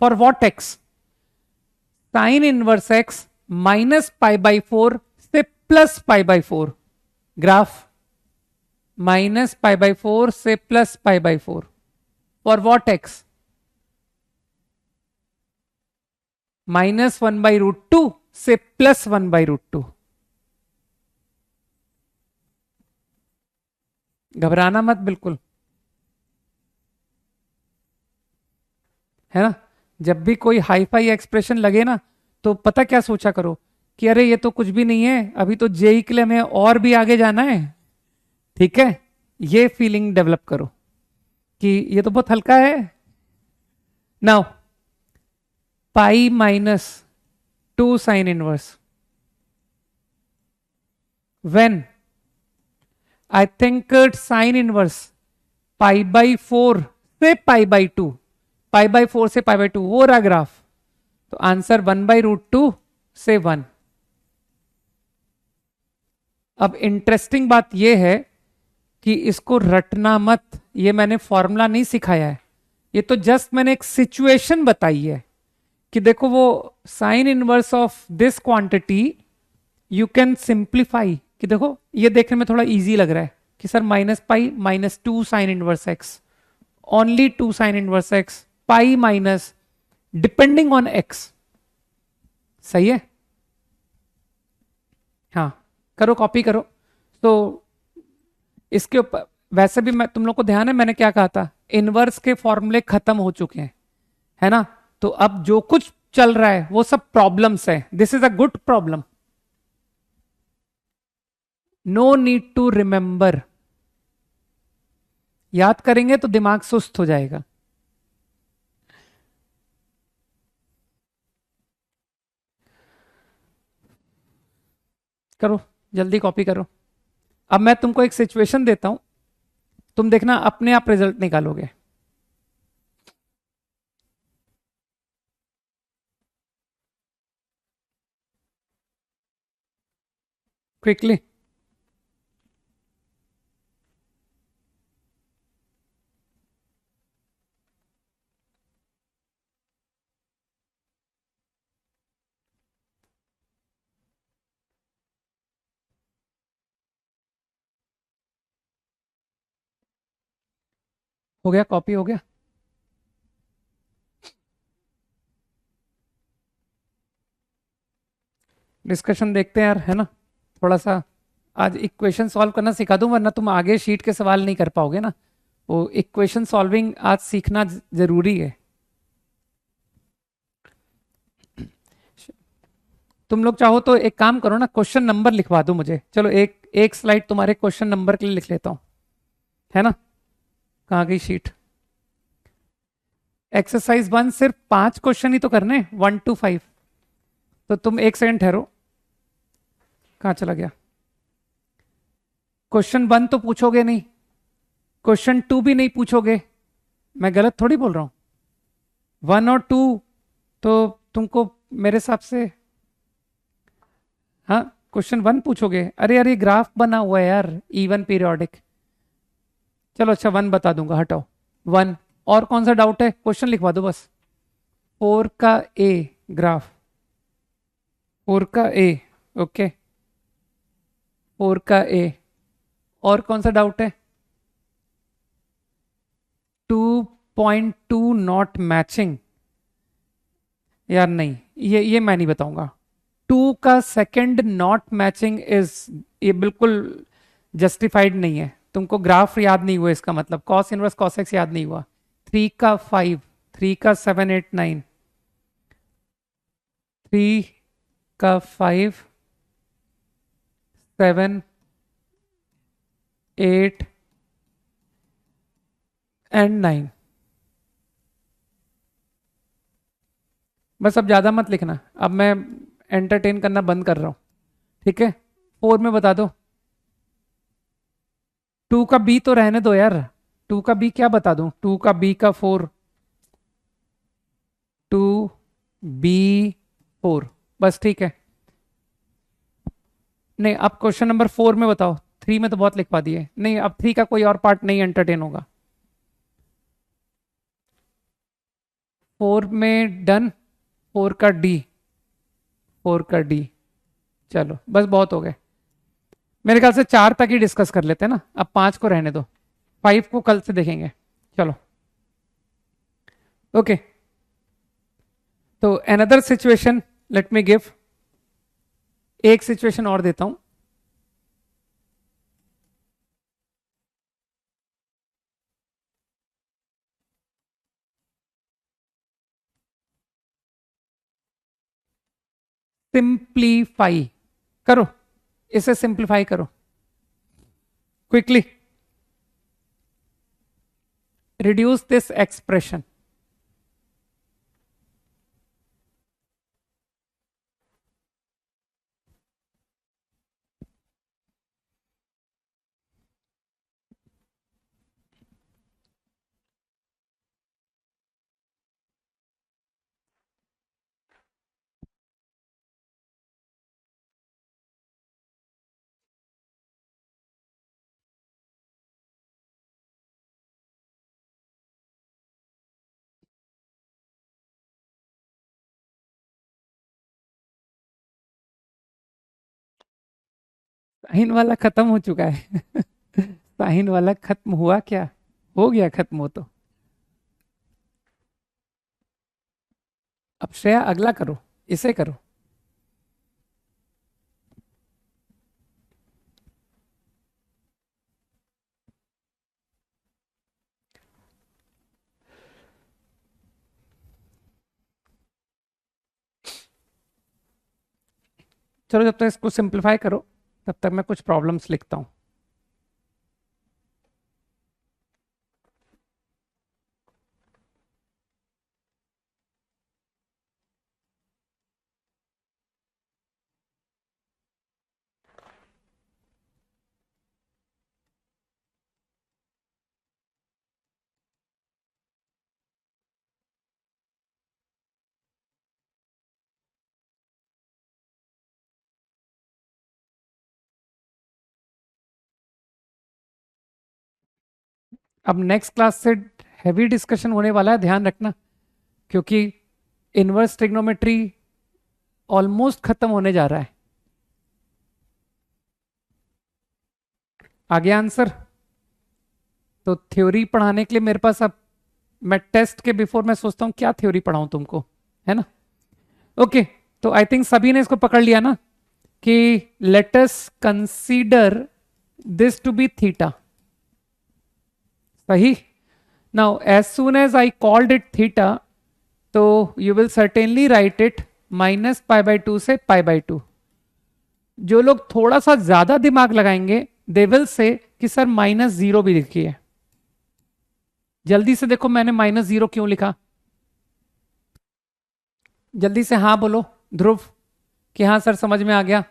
for what x, sine inverse x minus pi by 4 से plus pi by 4, graph minus pi by 4 से plus pi by 4 for what x, -1 by root 2 से +1 by root 2। घबराना मत बिल्कुल, है ना। जब भी कोई हाई फाई एक्सप्रेशन लगे ना, तो पता क्या सोचा करो कि अरे ये तो कुछ भी नहीं है, अभी तो जेई के लिए हमें और भी आगे जाना है। ठीक है, ये फीलिंग डेवलप करो कि ये तो बहुत हल्का है। Now pi minus 2 sine inverse, when I think sine inverse pi by 4 से पाई बाई 2, पाई बाई 4 से पाई बाई 2 वो रहा ग्राफ, तो आंसर 1/√2 से 1। अब इंटरेस्टिंग बात यह है कि इसको रटना मत, ये मैंने फॉर्मूला नहीं सिखाया है, ये तो जस्ट मैंने एक सिचुएशन बताई है कि देखो वो sign inverse of this quantity you can simplify, कि देखो ये देखने में थोड़ा इजी लग रहा है कि sir minus pi minus 2 sine inverse x, only 2 sine inverse x, pi minus depending on x. सही है? हाँ, करो कॉपी करो। तो इसके ऊपर वैसे भी मैं तुम लोग को ध्यान है मैंने क्या कहा था, इनवर्स के फॉर्मूले खत्म हो चुके हैं, है ना? तो अब जो कुछ चल रहा है वो सब प्रॉब्लम्स है। This is a good problem, no need to remember. याद करेंगे तो दिमाग सुस्त हो जाएगा। करो, जल्दी कॉपी करो। अब मैं तुमको एक सिचुएशन देता हूं, तुम देखना अपने आप रिजल्ट निकालोगे। क्विकली। हो गया, कॉपी हो गया। डिस्कशन देखते हैं यार, है ना? थोड़ा सा आज इक्वेशन सॉल्व करना सिखा दूं, वरना तुम आगे शीट के सवाल नहीं कर पाओगे ना। वो इक्वेशन सॉल्विंग आज सीखना जरूरी है। तुम लोग चाहो तो एक काम करो ना, क्वेश्चन नंबर लिखवा दो मुझे। चलो एक एक स्लाइड तुम्हारे क्वेश्चन नंबर के लिए लिख लेता हूं, है ना? कहाँ गई शीट? एक्सरसाइज 1 सिर्फ 5 क्वेश्चन ही तो करने, 1 to 5। तो तुम एक सेकंड ठहरो, कहाँ चला गया? क्वेश्चन 1 तो पूछोगे नहीं, क्वेश्चन 2 भी नहीं पूछोगे, मैं गलत थोड़ी बोल रहा हूं। 1 और 2 तो तुमको मेरे हिसाब से, हाँ क्वेश्चन 1 पूछोगे। अरे अरे ग्राफ बना हुआ है यार, इवन पीरियोडिक। चलो अच्छा 1 बता दूंगा, हटाओ 1। और कौन सा डाउट है? क्वेश्चन लिखवा दो बस। 4 का A ग्राफ, 4 का A, ओके 4 का A। और कौन सा डाउट है? 2.2 नॉट मैचिंग। यार नहीं, ये मैं नहीं बताऊंगा। 2 का सेकंड नॉट मैचिंग इज, ये बिल्कुल जस्टिफाइड नहीं है। तुमको ग्राफ याद नहीं हुआ, इसका मतलब कॉस इनवर्स कॉस एक्स याद नहीं हुआ। 3 का 5, 3 का 7 8 9, 3 का 5 7 8 एंड 9। बस अब ज्यादा मत लिखना, अब मैं एंटरटेन करना बंद कर रहा हूं। ठीक है, 4 में बता दो। 2 का B तो रहने दो यार, 2 का B क्या बता दूं? 2 का B का 4, 2B4, बस ठीक है। नहीं, अब क्वेश्चन नंबर 4 में बताओ। 3 में तो बहुत लिखवा दिए, नहीं अब 3 का कोई और पार्ट नहीं एंटरटेन होगा। 4 में डन। 4 का D, 4 का D, चलो बस बहुत हो गए। मेरे ख्याल से 4 तक ही डिस्कस कर लेते हैं ना, अब 5 को रहने दो, 5 को कल से देखेंगे। चलो ओके, तो another situation let me give, एक सिचुएशन और देता हूं। सिंप्लीफाई करो, इसे सिंप्लीफाई करो quickly, reduce this expression. Sine वाला खत्म हो चुका है। साइन वाला खत्म हुआ क्या? हो गया खत्म हो तो। अब श्रेया अगला करो, इसे करो। चलो जब तक इसको सिंप्लीफाई करो तब तक मैं कुछ प्रॉब्लम्स लिखता हूं। अब नेक्स्ट क्लास से हैवी डिस्कशन होने वाला है, ध्यान रखना, क्योंकि इनवर्स ट्रिग्नोमेट्री ऑलमोस्ट खत्म होने जा रहा है। आगे आंसर तो थ्योरी पढ़ाने के लिए मेरे पास अब, मैं टेस्ट के बिफोर मैं सोचता हूं क्या थ्योरी पढ़ाऊं तुमको, है ना? ओके, तो आई थिंक सभी ने इसको पकड़ लिया ना कि let us consider this to be theta. सही। Now as soon as I called it theta, तो you will certainly write it -π/2 से π/2। जो लोग थोड़ा सा ज्यादा दिमाग लगाएंगे दे विल से कि सर -0 भी लिखिए। जल्दी से देखो मैंने -0 क्यों लिखा, जल्दी से हाँ बोलो ध्रुव कि हाँ सर समझ में आ गया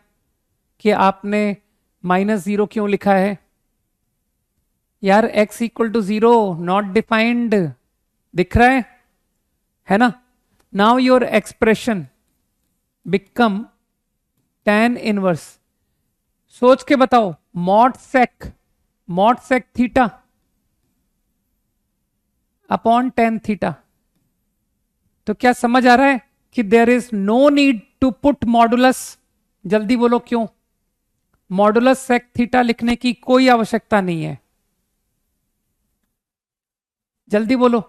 कि आपने -0 क्यों लिखा है। यार x = 0 नॉट डिफाइंड, दिख रहा है ना? Now your expression become tan inverse. सोच के बताओ, mod sec theta upon tan theta. तो क्या समझ आ रहा है कि there is no need to put modulus? जल्दी बोलो क्यों? मॉडुलस सेक थीटा लिखने की कोई आवश्यकता नहीं है। जल्दी बोलो,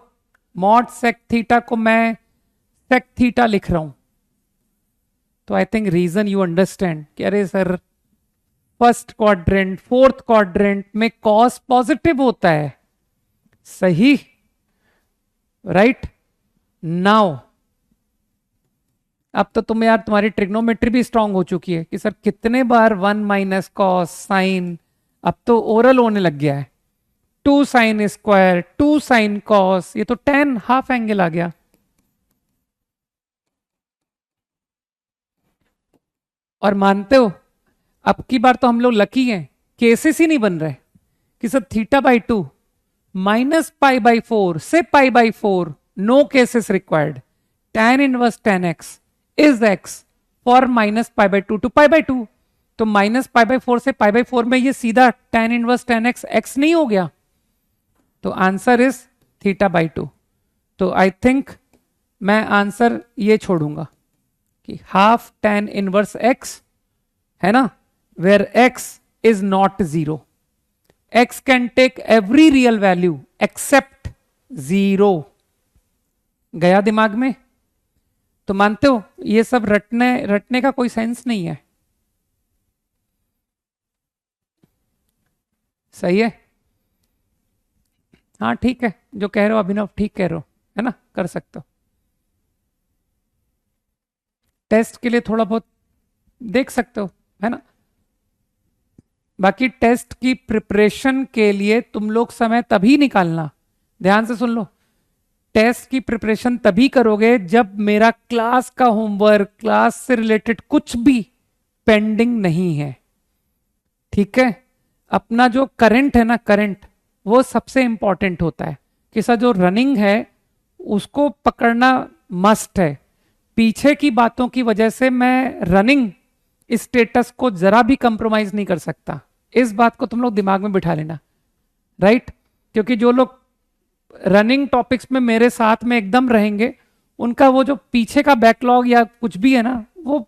मॉड सेक थीटा को मैं सेक थीटा लिख रहा हूं, तो I think reason you understand कि अरे sir first quadrant fourth quadrant में कॉस पॉजिटिव होता है। सही, राइट। नाउ अब तो तुम यार तुम्हारी ट्रिग्नोमेट्री भी स्ट्रांग हो चुकी है कि सर कितने बार 1 - कॉस साइन, अब तो ओरल होने लग गया है। 2 sin स्क्वायर 2 sin कॉस, ये तो tan हाफ एंगल आ गया। और मानते हो अब की बार तो हम लोग लकी हैं, केसेस ही नहीं बन रहे कि सर θ/2 -π/4 से π/4, no cases required. tan inverse tan x is x for -π/2 to π/2। तो -π/4 से π/4 में ये सीधा tan inverse tan x x नहीं हो गया? तो आंसर इज θ/2। तो आई थिंक मैं आंसर ये छोड़ूंगा कि हाफ tan इनवर्स x, है ना, where x is not 0। x can take every real value except 0। गया दिमाग में? तो मानते हो ये सब रटने का कोई सेंस नहीं है। सही है? हाँ ठीक है, जो कह रहे हो अभिनव ठीक कह रहे हो, है ना, कर सकते हो। टेस्ट के लिए थोड़ा बहुत देख सकते हो, है ना। बाकी टेस्ट की प्रिपरेशन के लिए तुम लोग समय तभी निकालना, ध्यान से सुन लो, टेस्ट की प्रिपरेशन तभी करोगे जब मेरा क्लास का होमवर्क, क्लास से रिलेटेड कुछ भी पेंडिंग नहीं है, ठीक है। अपना जो करंट है ना, करंट, वो सबसे इंपॉर्टेंट होता है कि सर जो रनिंग है उसको पकड़ना मस्ट है। पीछे की बातों की वजह से मैं रनिंग स्टेटस को जरा भी कंप्रोमाइज नहीं कर सकता, इस बात को तुम लोग दिमाग में बिठा लेना, राइट। क्योंकि जो लोग रनिंग टॉपिक्स में मेरे साथ में एकदम रहेंगे, उनका वो जो पीछे का बैकलॉग या कुछ भी है ना, वो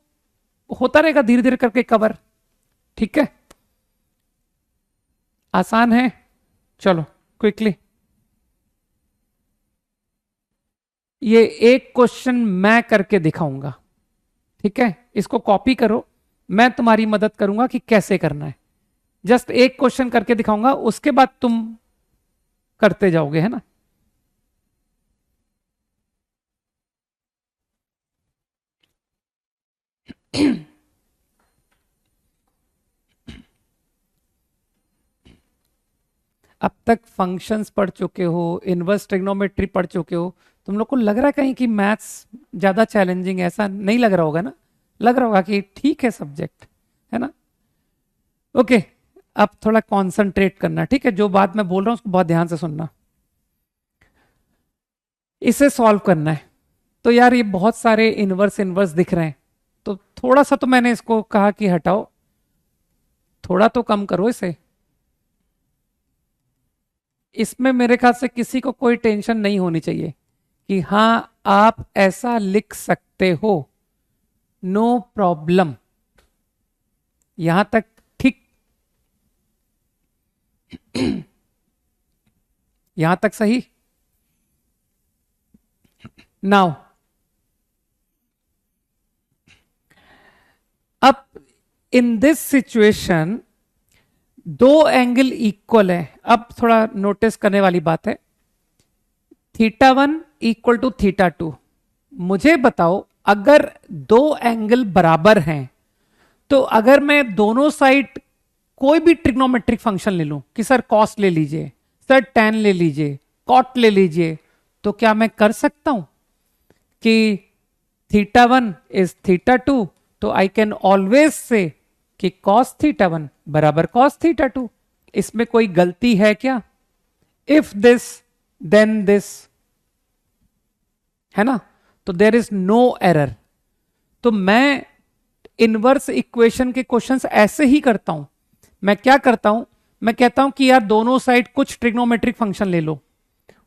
होता रहेगा धीरे धीरे करके कवर, ठीक है। आसान है, चलो क्विकली। ये एक क्वेश्चन मैं करके दिखाऊंगा, ठीक है, इसको कॉपी करो, मैं तुम्हारी मदद करूंगा कि कैसे करना है। जस्ट एक क्वेश्चन करके दिखाऊंगा, उसके बाद तुम करते जाओगे, है ना। अब तक फंक्शंस पढ़ चुके हो, इनवर्स ट्रिग्नोमेट्री पढ़ चुके हो, तुम लोग को लग रहा है कहीं कि मैथ्स ज्यादा चैलेंजिंग है? ऐसा नहीं लग रहा होगा ना, लग रहा होगा कि ठीक है सब्जेक्ट, है ना। ओके, अब थोड़ा कंसंट्रेट करना, ठीक है, जो बात मैं बोल रहा हूं उसको बहुत ध्यान से सुनना। इसे सॉल्व करना है, तो यार ये बहुत सारे इनवर्स इनवर्स दिख रहे हैं, तो थोड़ा सा तो मैंने इसको कहा कि हटाओ, थोड़ा तो कम करो इसे। इसमें मेरे ख्याल से किसी को कोई टेंशन नहीं होनी चाहिए कि हाँ आप ऐसा लिख सकते हो, नो प्रॉब्लम, यहां तक ठीक, यहां तक सही। नाउ अब इन दिस सिचुएशन दो एंगल इक्वल है। अब थोड़ा नोटिस करने वाली बात है, θ1 इक्वल टू θ2। मुझे बताओ अगर दो एंगल बराबर हैं, तो अगर मैं दोनों साइड कोई भी ट्रिग्नोमेट्रिक फंक्शन ले लूं कि सर कॉस ले लीजिए, सर टैन ले लीजिए, कॉट ले लीजिए, तो क्या मैं कर सकता हूं कि θ1 इज θ2, तो आई कैन ऑलवेज से कि cos θ1 बराबर cos θ2। इसमें कोई गलती है क्या? इफ दिस देन दिस, है ना, तो देर इज नो एरर। तो मैं इनवर्स इक्वेशन के क्वेश्चंस ऐसे ही करता हूं। मैं क्या करता हूं, मैं कहता हूं कि यार दोनों साइड कुछ ट्रिग्नोमेट्रिक फंक्शन ले लो।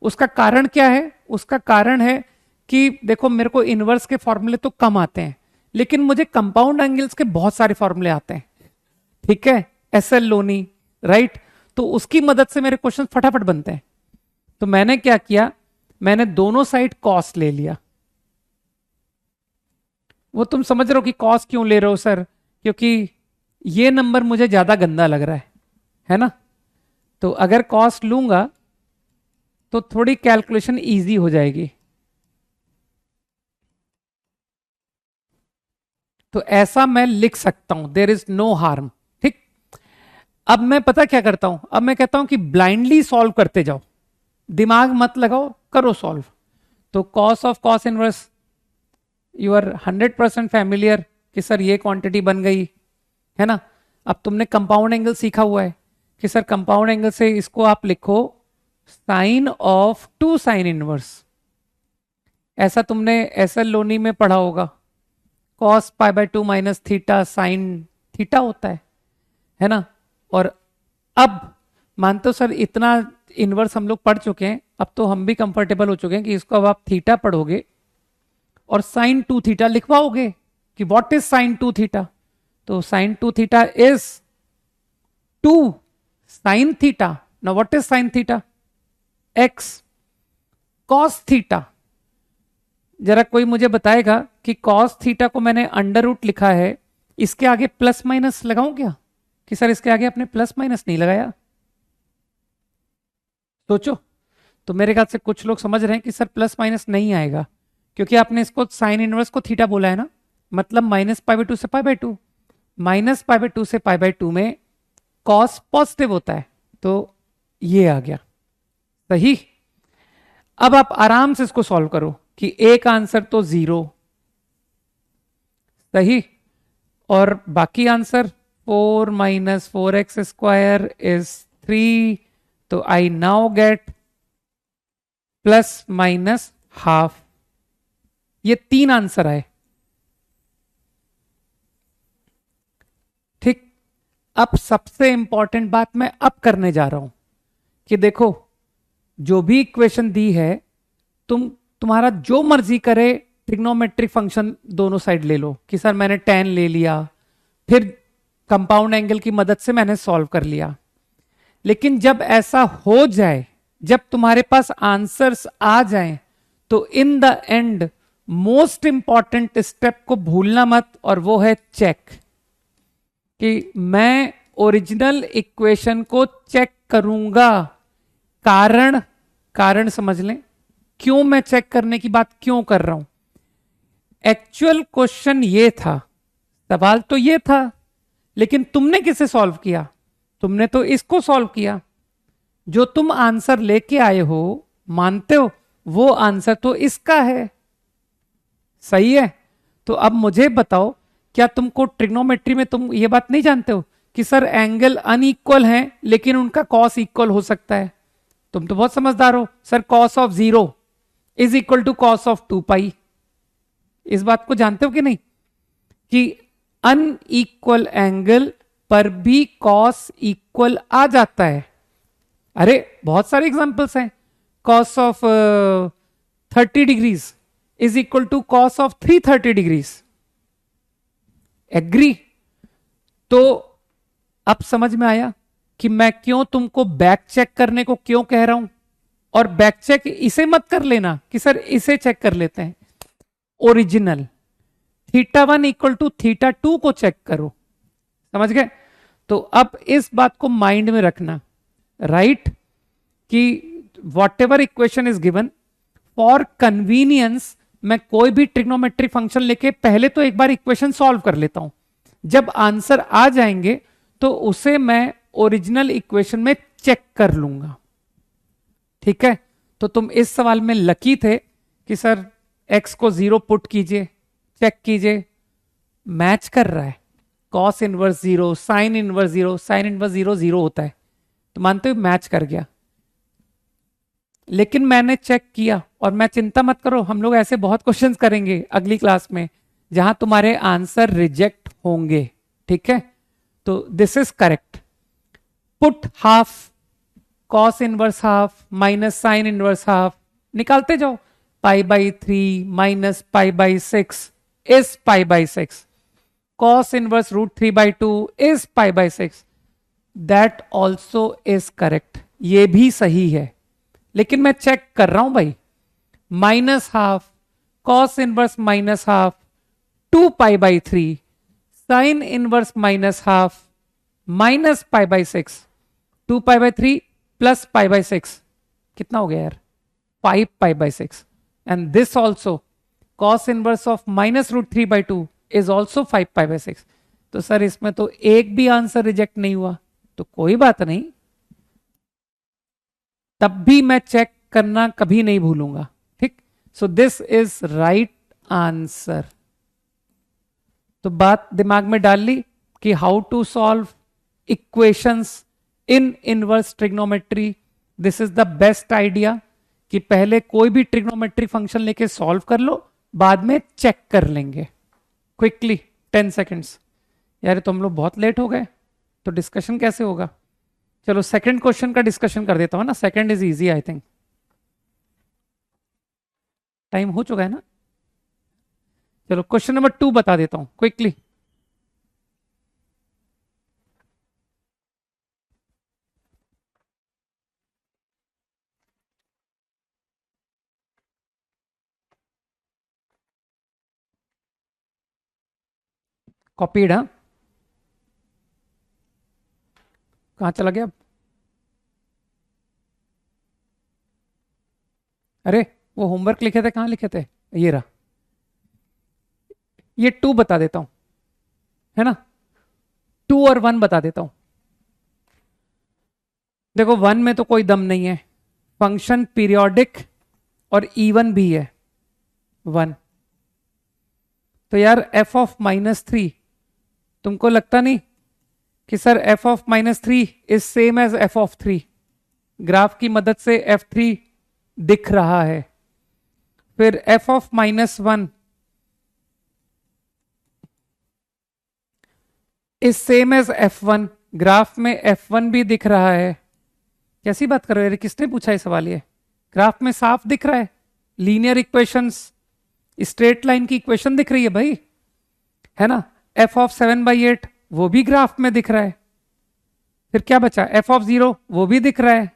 उसका कारण क्या है? उसका कारण है कि देखो मेरे को इनवर्स के फॉर्मूले तो कम आते हैं, लेकिन मुझे कंपाउंड एंगल्स के बहुत सारे फॉर्मूले आते हैं, ठीक है, एसएल लोनी, राइट। तो उसकी मदद से मेरे क्वेश्चन फटाफट बनते हैं। तो मैंने क्या किया, मैंने दोनों साइड कॉस ले लिया। वो तुम समझ रहे हो कि कॉस क्यों ले रहे हो सर? क्योंकि ये नंबर मुझे ज्यादा गंदा लग रहा है ना। तो अगर कॉस लूंगा तो थोड़ी कैलकुलेशन इजी हो जाएगी। तो ऐसा मैं लिख सकता हूं, देर इज नो हार्म, ठीक। अब मैं पता क्या करता हूं, अब मैं कहता हूं कि ब्लाइंडली सॉल्व करते जाओ, दिमाग मत लगाओ, करो सॉल्व। तो cos of cos inverse, you are 100% familiar कि सर ये क्वांटिटी बन गई, है ना। अब तुमने कंपाउंड एंगल सीखा हुआ है कि सर कंपाउंड एंगल से इसको आप लिखो साइन ऑफ 2 साइन इनवर्स। ऐसा तुमने एसएल लोनी में पढ़ा होगा, cos pi by 2 minus theta sine theta होता है ना। और अब मानते हो सर इतना इनवर्स हम लोग पढ़ चुके हैं, अब तो हम भी कंफर्टेबल हो चुके हैं कि इसको अब आप थीटा पढ़ोगे और साइन 2 थीटा लिखवाओगे कि व्हाट इज साइन 2 थीटा। तो sine 2 theta is 2 sine theta. Now what is sine theta? X. Cos theta, जरा कोई मुझे बताएगा कि कॉस थीटा को मैंने अंडर रूट लिखा है, इसके आगे प्लस माइनस लगाऊं क्या? कि सर इसके आगे आपने प्लस माइनस नहीं लगाया, सोचो। तो मेरे ख्याल से कुछ लोग समझ रहे हैं कि सर प्लस माइनस नहीं आएगा, क्योंकि आपने इसको साइन इनवर्स को थीटा बोला है ना, मतलब माइनस पाई बाय 2 से पाई बाय 2। -π/2 से π/2 में कॉस पॉजिटिव होता है, तो ये आ गया सही। अब आप आराम से इसको सॉल्व करो कि एक आंसर तो 0 सही, और बाकी आंसर 4 - 4x² इज 3, तो आई नाउ गेट ±½ ये 3 आंसर आए। ठीक, अब सबसे इंपॉर्टेंट बात मैं अब करने जा रहा हूं कि देखो जो भी इक्वेशन दी है, तुम्हारा जो मर्जी करे ट्रिग्नोमेट्रिक फंक्शन दोनों साइड ले लो कि सर मैंने tan ले लिया, फिर कंपाउंड एंगल की मदद से मैंने सॉल्व कर लिया। लेकिन जब ऐसा हो जाए, जब तुम्हारे पास आंसर्स आ जाएं, तो in the end most important step को भूलना मत, और वो है चेक, कि मैं ओरिजिनल इक्वेशन को चेक करूंगा। कारण समझ लें क्यों मैं चेक करने की बात क्यों कर रहा हूं। एक्चुअल क्वेश्चन ये था, सवाल तो ये था, लेकिन तुमने किसे सॉल्व किया? तुमने तो इसको सॉल्व किया। जो तुम आंसर लेके आए हो, मानते हो, वो आंसर तो इसका है, सही है। तो अब मुझे बताओ, क्या तुमको ट्रिग्नोमेट्री में तुम ये बात नहीं जानते हो कि सर एंगल अनइक्वल हैं लेकिन उनका कॉस इक्वल हो सकता है? तुम तो बहुत समझदार हो, sir cos of 0 is equal to cos of 2π। इस बात को जानते हो कि नहीं, कि अनइक्वल एंगल पर भी कॉस इक्वल आ जाता है। अरे बहुत सारे एग्जांपल्स हैं। cos of 30 degrees is equal to cos of 330 degrees. Agree? तो अब समझ में आया कि मैं क्यों तुमको बैक चेक करने को क्यों कह रहा हूं। और बैक चेक इसे मत कर लेना कि सर इसे चेक कर लेते हैं, ओरिजिनल θ1 इक्वल टू θ2 को चेक करो। समझ गए? तो अब इस बात को माइंड में रखना, राइट, कि what ever equation is given, for convenience मैं कोई भी ट्रिग्नोमेट्रिक फंक्शन लेके पहले तो एक बार इक्वेशन सॉल्व कर लेता हूं। जब आंसर आ जाएंगे तो उसे मैं ओरिजिनल इक्वेशन में चेक कर लूंगा। ठीक है? तो तुम इस सवाल में लकी थे कि सर x को 0 पुट कीजिए, चेक कीजिए, मैच कर रहा है। cos inverse 0, sine inverse 0, sine inverse 0 0 होता है, तो मानते हो मैच कर गया। लेकिन मैंने चेक किया, और मैं, चिंता मत करो, हम लोग ऐसे बहुत क्वेश्चंस करेंगे अगली क्लास में जहां तुम्हारे आंसर रिजेक्ट होंगे। ठीक है? तो this is correct. Put half, cos inverse half minus sine inverse half, निकालते जाओ। π/3 minus π/6 is π/6, cos inverse √3/2 is π/6, that also is correct, ये भी सही है। लेकिन मैं चेक कर रहा हूं भाई, -½ cos inverse -½ 2π/3 sine inverse -½ minus π/6, 2π/3 plus π/6 कितना हो गया यार? 5π/6। And this also cos inverse of -√3/2 is also 5π/6। तो सर इसमें तो एक भी आंसर रिजेक्ट नहीं हुआ, तो कोई बात नहीं, तब भी मैं चेक करना कभी नहीं भूलूंगा। ठीक? So this is right answer. तो बात दिमाग में डाल ली कि how to solve equations in inverse trigonometry. This is the best idea कि पहले कोई भी ट्रिग्नोमेट्री फंक्शन लेके सॉल्व कर लो, बाद में चेक कर लेंगे क्विकली 10 सेकेंड्स। यार तो हम लोग बहुत लेट हो गए, तो डिस्कशन कैसे होगा? चलो सेकंड क्वेश्चन का डिस्कशन कर देता हूं ना, second is easy I think. Time हो चुका है ना? चलो क्वेश्चन नंबर 2 बता देता हूं क्विकली। कॉपीड? हाँ, कहां चला गया? अरे वो होमवर्क लिखे थे, कहां लिखे थे? ये रहा, ये 2 बता देता हूं, है ना। 2 और 1 बता देता हूं। देखो 1 में तो कोई दम नहीं है, फंक्शन पीरियोडिक और इवन भी है 1। तो यार f ऑफ -3, तुमको लगता नहीं कि sir f of -3 is same as f of 3? Graph की मदद से f3 दिख रहा है। फिर f of -1 is same as f1, graph में f1 भी दिख रहा है। कैसी बात कर रहे हो, किसने पूछा ये सवाल? ये ग्राफ में साफ दिख रहा है, लीनियर इक्वेशंस, स्ट्रेट लाइन की इक्वेशन दिख रही है भाई, है ना। f ऑफ 7/8 वो भी ग्राफ में दिख रहा है। फिर क्या बचा, f ऑफ 0 वो भी दिख रहा है।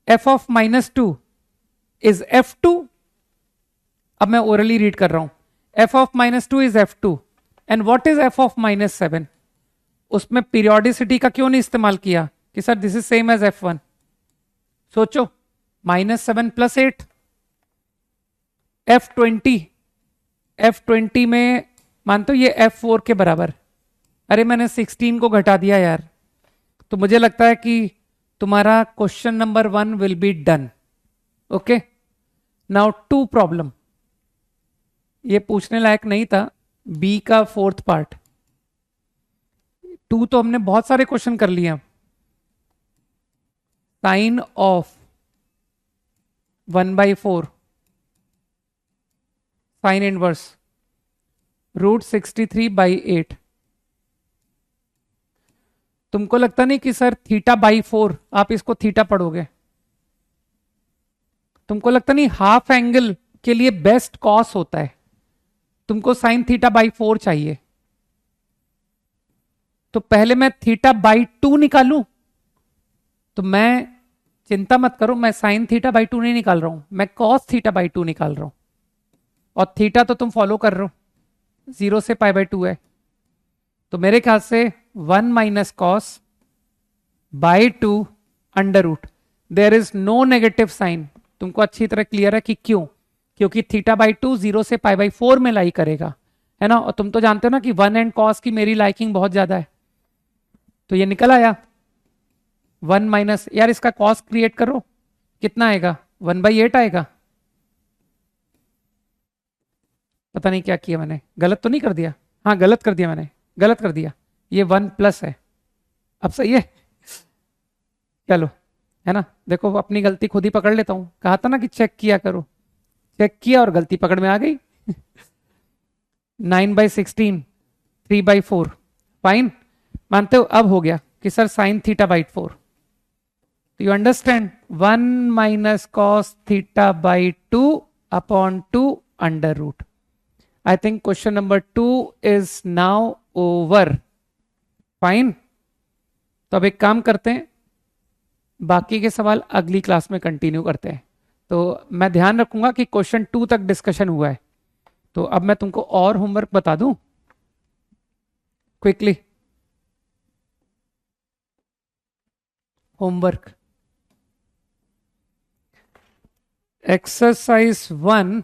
f of -2 is f2। अब मैं ओरली रीड कर रहा हूं। f of -2 is f2 and what is f of -7? उसमें पीरियोडिसिटी का क्यों नहीं इस्तेमाल किया कि sir this is same as f1? सोचो, -7 + 8 f20 में मानते हो ये f4 के बराबर। अरे मैंने 16 को घटा दिया यार। तो मुझे लगता है कि तुम्हारा question number 1 will be done. Okay, now 2 problem. ये पूछने लायक नहीं था, बी का 4th पार्ट। 2 तो हमने बहुत सारे क्वेश्चन कर लिए। Sine of 1/4 sine inverse √63/8। तुमको लगता नहीं कि सर θ/4 आप इसको थीटा पढ़ोगे? तुमको लगता नहीं हाफ एंगल के लिए बेस्ट कॉस होता है, तुमको साइन θ/4 चाहिए। तो पहले मैं θ/2 निकालूं? तो मैं, चिंता मत करो, मैं साइन θ/2 नहीं निकाल रहा हूं, मैं कॉस θ/2 निकाल रहा हूं। और थीटा तो तुम फॉलो कर रहे हो, 0 से π/2 है। तो मेरे ख्याल से 1 - cos/2 √। There is no negative sine. तुमको अच्छी तरह क्लियर है कि क्यों? क्योंकि θ/2 0 से π/4 में लाई करेगा, है ना। और तुम तो जानते हो ना कि 1 एंड cos की मेरी लाइकिंग बहुत ज्यादा है। तो ये निकल आया 1 यार इसका cos क्रिएट करो, कितना आएगा? 1/8 आएगा। पता नहीं क्या किया मैंने, गलत तो नहीं कर दिया? हाँ गलत कर दिया मैंने, गलत कर दिया। ये 1+ है, अब सही है। चलो, है ना। देखो अपनी गलती खुद ही पकड़ लेता हूं, कहा था ना कि चेक किया करो। चेक किया और गलती पकड़ में आ गई। 9/16 3/4 फाइन। मानते हो अब हो गया कि sir sine θ/4। You understand, 1 - cos θ/2 upon 2 √। I think question number 2 is now over. Fine. तो अब एक काम करते हैं, बाकी के सवाल अगली क्लास में कंटिन्यू करते हैं। तो मैं ध्यान रखूंगा कि क्वेश्चन 2 तक डिस्कशन हुआ है। तो अब मैं तुमको और होमवर्क बता दूं quickly. Homework exercise 1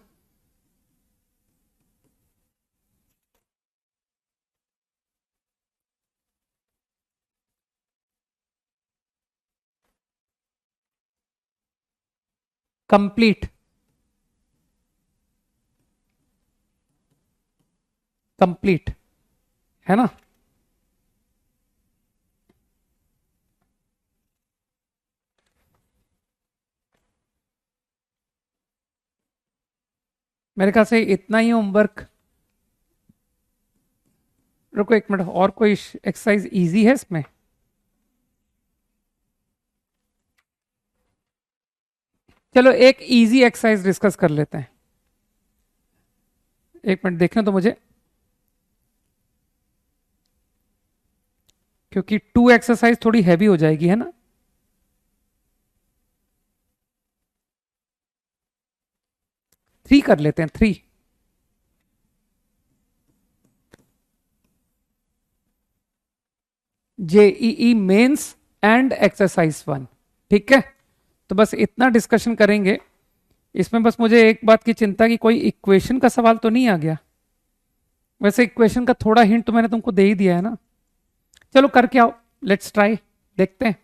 complete. Complete है ना। मेरे ख्याल से इतना ही होमवर्क। रुको एक मिनट, और कोई एक्सरसाइज इजी है इसमें? चलो एक इजी एक्सरसाइज डिस्कस कर लेते हैं। एक मिनट देखना तो मुझे, क्योंकि 2 एक्सरसाइज थोड़ी हैवी हो जाएगी, है ना। थ्री कर लेते हैं, 3। जेईई मेंस एंड एक्सरसाइज 1, ठीक है। तो बस इतना डिस्कशन करेंगे इसमें। बस मुझे एक बात की चिंता कि कोई इक्वेशन का सवाल तो नहीं आ गया। वैसे इक्वेशन का थोड़ा हिंट तो मैंने तुमको दे ही दिया है ना। चलो करके आओ, लेट्स ट्राई, देखते हैं।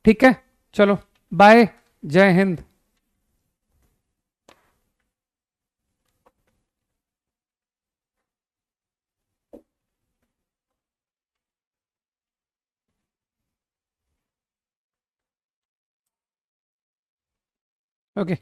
ठीक है, चलो बाय, जय हिंद। ओके।